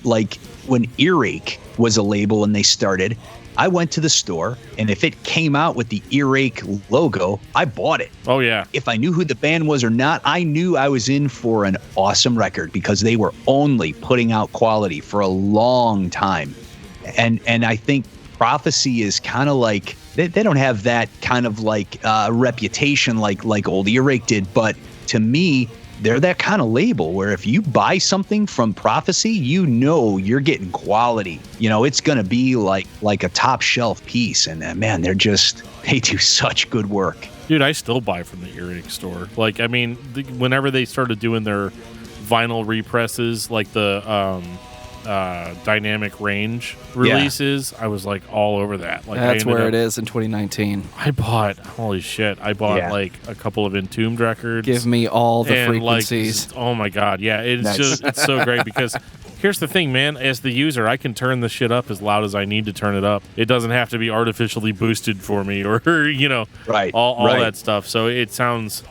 when Earache was a label and they started, I went to the store, and if it came out with the Earache logo, I bought it. Oh, yeah. If I knew who the band was or not, I knew I was in for an awesome record, because they were only putting out quality for a long time. And I think Prophecy is kind of they don't have that kind of reputation like old Earache did, but to me, they're that kind of label where if you buy something from Prophecy, you're getting quality. It's going to be like a top shelf piece. And man, they do such good work. Dude, I still buy from the Earache store. Whenever they started doing their vinyl represses, like the dynamic range releases, I was all over that. That's where it is in 2019. I bought a couple of Entombed records. Give me all the frequencies. Oh my god, yeah, it's so great, because here's the thing, man. As the user, I can turn the shit up as loud as I need to turn it up. It doesn't have to be artificially boosted for me, or all that stuff. So it sounds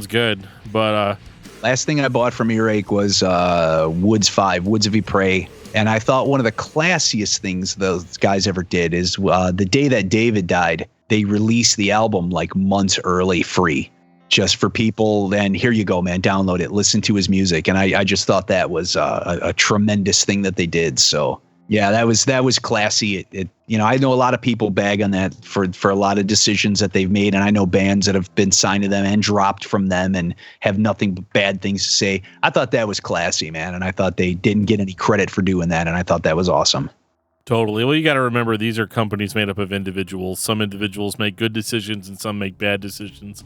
good, but. Last thing I bought from Earache was Woods 5, Woods of Ypres. And I thought one of the classiest things those guys ever did is the day that David died, they released the album months early, free, just for people. And here you go, man, download it, listen to his music. And I just thought that was a tremendous thing that they did. So yeah, that was classy. I know a lot of people bag on that for a lot of decisions that they've made, and I know bands that have been signed to them and dropped from them and have nothing but bad things to say. I thought that was classy, man, and I thought they didn't get any credit for doing that, and I thought that was awesome. Totally. Well, you got to remember, these are companies made up of individuals. Some individuals make good decisions and some make bad decisions.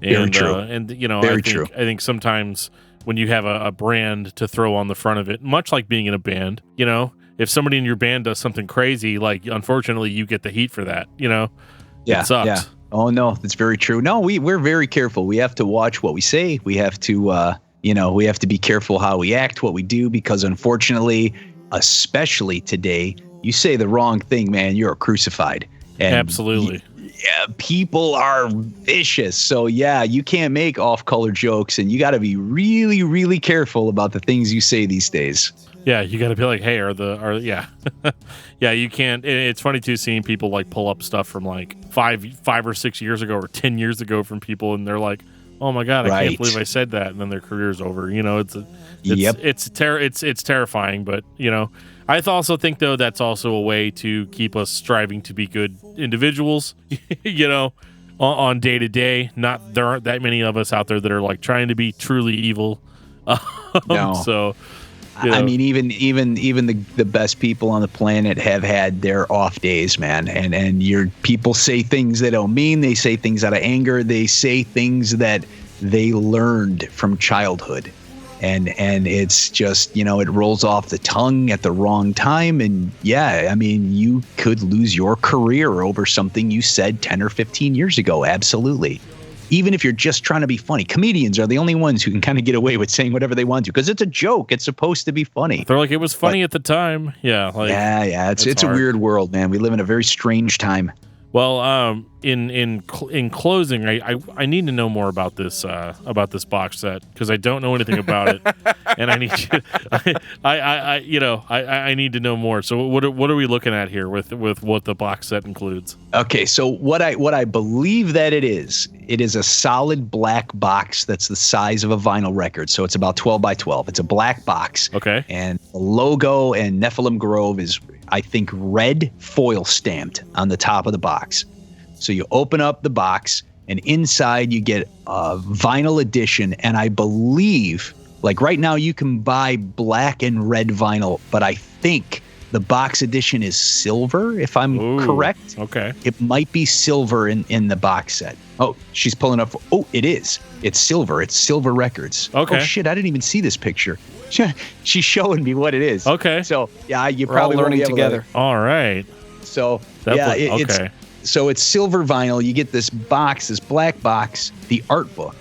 Very true. I think sometimes when you have a brand to throw on the front of it, much like being in a band, if somebody in your band does something crazy, unfortunately, you get the heat for that, Yeah, it sucks. Yeah. Oh, no, that's very true. No, we're very careful. We have to watch what we say. We have to, we have to be careful how we act, what we do, because unfortunately, especially today, you say the wrong thing, man, you're crucified. And absolutely. People are vicious. So, yeah, you can't make off-color jokes, and you got to be really, really careful about the things you say these days. Yeah, you got to be like, hey, yeah, you can't. It's funny too, seeing people pull up stuff from 5 or 6 years ago or 10 years ago from people, and they're like, oh my God, I Right. can't believe I said that. And then their career's over. You know, Yep. it's terrifying, but you know, I also think though, that's also a way to keep us striving to be good individuals, you know, on day to day. There aren't that many of us out there that are like trying to be truly evil. No. So, you know. I mean, even the best people on the planet have had their off days, man. And your people say things they don't mean. They say things out of anger. They say things that they learned from childhood. And it's just, you know, it rolls off the tongue at the wrong time. And yeah, I mean, you could lose your career over something you said 10 or 15 years ago. Absolutely. Even if you're just trying to be funny. Comedians are the only ones who can kind of get away with saying whatever they want to because it's a joke. It's supposed to be funny. They're like, it was funny at the time. Yeah. Like, yeah. It's a weird world, man. We live in a very strange time. Well, in closing, I need to know more about this box set because I don't know anything about it, and I need I need to know more. So what are we looking at here with what the box set includes? Okay, so what I believe that it is a solid black box that's the size of a vinyl record. So it's about 12 by 12. It's a black box. Okay. And the logo and Nephilim Grove is, I think, red foil stamped on the top of the box. So you open up the box and inside you get a vinyl edition. And I believe, like right now you can buy black and red vinyl, but I think the box edition is silver, if I'm correct. Okay. It might be silver in the box set. Oh, she's pulling up. Oh, it is. It's silver. It's Silver Records. Okay. Oh, shit. I didn't even see this picture. She's showing me what it is. Okay. So, yeah, you We're probably all learning won't be able together. All right. So, Okay. it's silver vinyl. You get this box, this black box, the art book,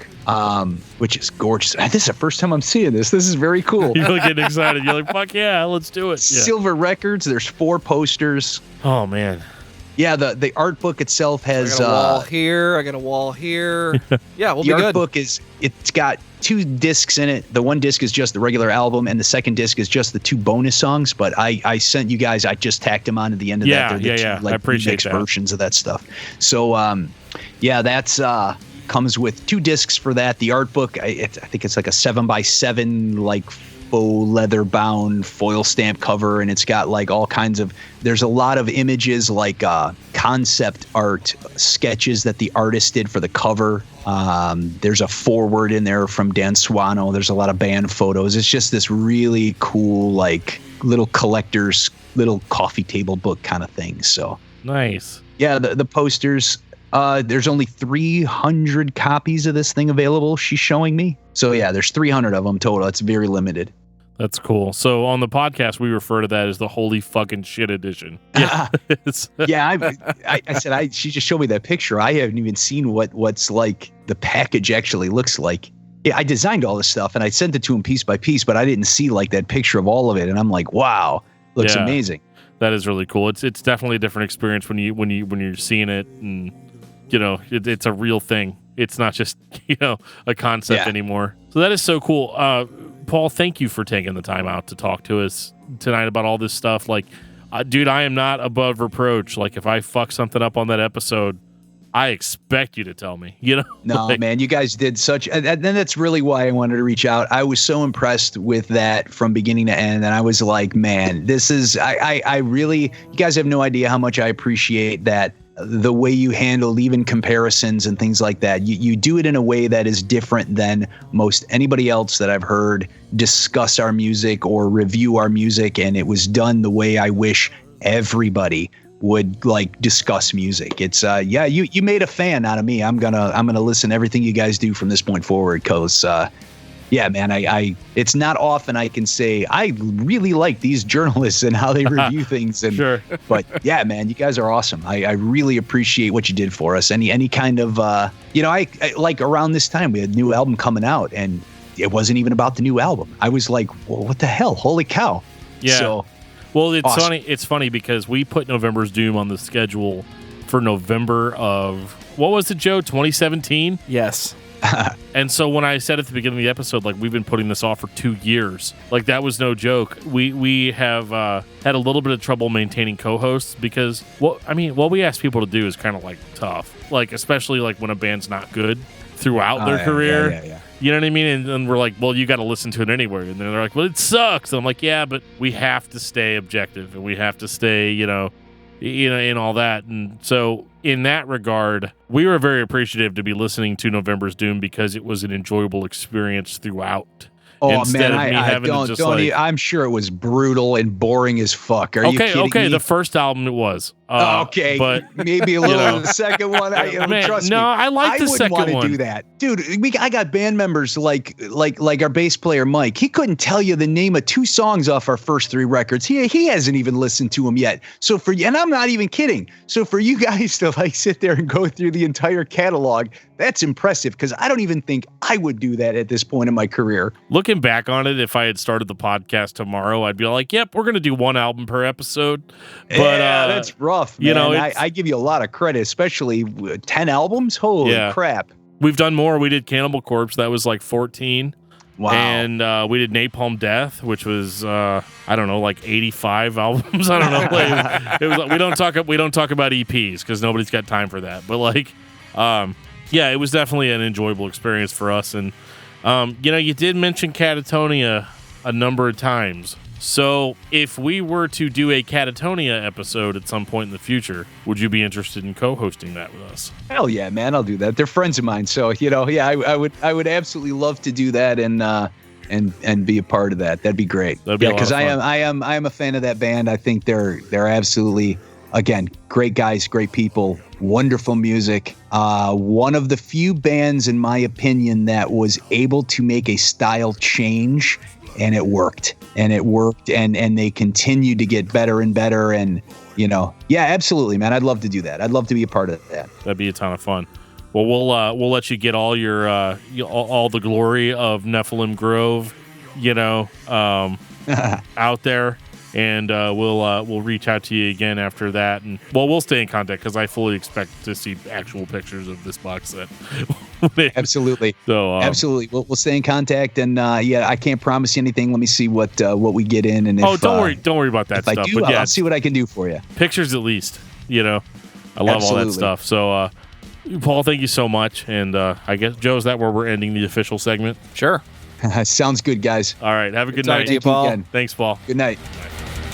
which is gorgeous. This is the first time I'm seeing this. This is very cool. You're getting excited. You're like, fuck yeah, let's do it. Yeah. Silver Records. There's 4 posters. Oh man. Yeah, the art book itself has I got a wall here. I got a wall here. Yeah, we'll be the art good. book it's got 2 discs in it. The one disc is just the regular album, and the second disc is just the 2 bonus songs. But I sent you guys. I just tacked them on at the end of that. They're the 2, I appreciate mixed that. versions of that stuff. So that's comes with 2 discs for that. The art book, I think it's like a 7x7 like faux leather bound foil stamp cover, and it's got like all kinds of. There's a lot of images like concept art sketches that the artist did for the cover. There's a foreword in there from Dan Swano. There's a lot of band photos. It's just this really cool like little collector's little coffee table book kind of thing. So Nice. yeah, the posters. There's only 300 copies of this thing available. She's showing me. So yeah, there's 300 of them total. It's very limited. That's cool. So on the podcast, we refer to that as the holy fucking shit edition. Yeah. Yeah, I said she just showed me that picture. I haven't even seen what's like the package actually looks like. Yeah, I designed all this stuff and I sent it to him piece by piece, but I didn't see like that picture of all of it. And I'm like, wow, looks amazing. That is really cool. It's definitely a different experience when you're seeing it, and you know it's a real thing. It's not just a concept anymore. So that is so cool. Paul, thank you for taking the time out to talk to us tonight about all this stuff. Like, dude, I am not above reproach. Like, if I fuck something up on that episode, I expect you to tell me, No, man, you guys did such, and that's really why I wanted to reach out. I was so impressed with that from beginning to end. And I was like, man, this is, I really, you guys have no idea how much I appreciate that. The way you handle even comparisons and things like that. You do it in a way that is different than most anybody else that I've heard discuss our music or review our music. And it was done the way I wish everybody would like discuss music. It's you made a fan out of me. I'm gonna listen to everything you guys do from this point forward, because yeah, man, I it's not often I can say I really like these journalists and how they review things. And sure. But yeah, man, you guys are awesome. I really appreciate what you did for us. Any kind of I like around this time we had a new album coming out, and it wasn't even about the new album. I was like, well, what the hell? Holy cow! Yeah. So, well, it's awesome. funny. It's funny because we put November's Doom on the schedule for November of what was it, Joe? 2017. Yes. And so when I said at the beginning of the episode, like, we've been putting this off for 2 years, like, that was no joke. We have had a little bit of trouble maintaining co-hosts because what we ask people to do is kind of like tough, like, especially like when a band's not good. throughout their career. Yeah. You know what I mean? And we're like, well, you got to listen to it anyway. And then they're like, well, it sucks. And I'm like, yeah, but we have to stay objective and we have to stay, in all that. And so in that regard, we were very appreciative to be listening to November's Doom because it was an enjoyable experience throughout. Oh man, I'm sure it was brutal and boring as fuck. Are you kidding me? The first album it was. Okay, but maybe a little of the second one. Trust me. I like the second one. I wouldn't want to do that, dude. I got band members like our bass player Mike. He couldn't tell you the name of 2 songs off our first 3 records. He hasn't even listened to them yet. So and I'm not even kidding. So for you guys to sit there and go through the entire catalog, that's impressive because I don't even think I would do that at this point in my career. Looking back on it, if I had started the podcast tomorrow, I'd be like, yep, we're going to do 1 album per episode. But that's rough, man. I give you a lot of credit, especially 10 albums. Holy crap. We've done more. We did Cannibal Corpse. That was like 14. Wow. And we did Napalm Death, which was, 85 albums. I don't know. It was like, we don't talk about EPs because nobody's got time for that. But it was definitely an enjoyable experience for us. And, you did mention Catatonia a number of times. So if we were to do a Catatonia episode at some point in the future, would you be interested in co-hosting that with us? Hell yeah, man. I'll do that. They're friends of mine. So, I would absolutely love to do that and be a part of that. That'd be great. Because I am a fan of that band. I think they're absolutely, again, great guys, great people, wonderful music. One of the few bands, in my opinion, that was able to make a style change, and it worked. And they continue to get better and better. And, absolutely, man. I'd love to do that. I'd love to be a part of that. That'd be a ton of fun. Well, we'll let you get all your all the glory of Nephilim Grove, out there. And we'll reach out to you again after that, and we'll stay in contact because I fully expect to see actual pictures of this box set. Absolutely. So absolutely, we'll stay in contact, and I can't promise you anything. Let me see what we get in, and don't worry about that stuff. I do, I'll see what I can do for you. Pictures at least, I love all that stuff. So, Paul, thank you so much, and I guess Joe, is that where we're ending the official segment? Sure. Sounds good, guys. All right, have a good night. Thank you, Paul. Thanks, Paul. Good night.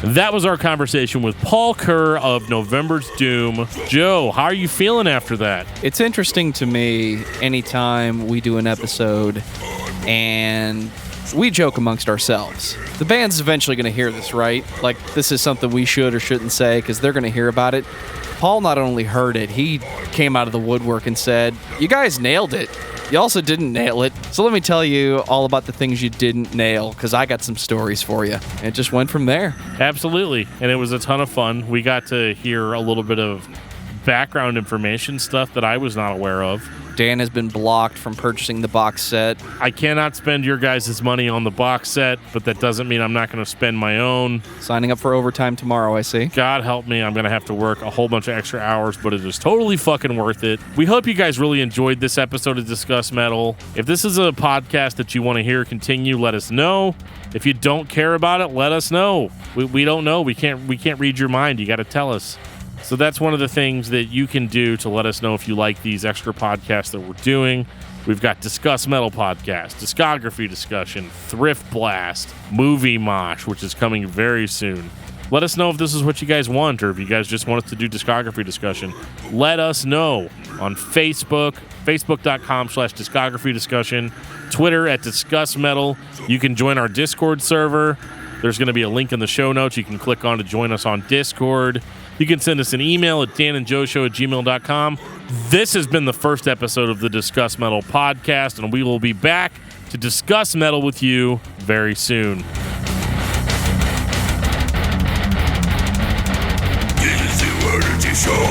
That was our conversation with Paul Kuhr of November's Doom. Joe, how are you feeling after that? It's interesting to me anytime we do an episode and we joke amongst ourselves. The band's eventually going to hear this, right? Like, this is something we should or shouldn't say because they're going to hear about it. Paul not only heard it, he came out of the woodwork and said, "You guys nailed it. You also didn't nail it. So let me tell you all about the things you didn't nail, because I got some stories for you." And it just went from there. Absolutely. And it was a ton of fun. We got to hear a little bit of background information, stuff that I was not aware of. Dan has been blocked from purchasing the box set. I cannot spend your guys' money on the box set, but that doesn't mean I'm not going to spend my own. Signing up for overtime tomorrow, I see. God help me, I'm going to have to work a whole bunch of extra hours, but it is totally fucking worth it. We hope you guys really enjoyed this episode of Discuss Metal. If this is a podcast that you want to hear continue, let us know. If you don't care about it, let us know. We don't know. We can't read your mind. You got to tell us. So that's one of the things that you can do to let us know if you like these extra podcasts that we're doing. We've got Discuss Metal Podcast, Discography Discussion, Thrift Blast, Movie Mosh, which is coming very soon. Let us know if this is what you guys want, or if you guys just want us to do Discography Discussion. Let us know on Facebook, facebook.com/Discography Discussion, Twitter @Discuss Metal. You can join our Discord server. There's going to be a link in the show notes. You can click on to join us on Discord. You can send us an email at danandjoeshow@gmail.com. This has been the first episode of the Discuss Metal podcast, and we will be back to discuss metal with you very soon. This is the Word Show.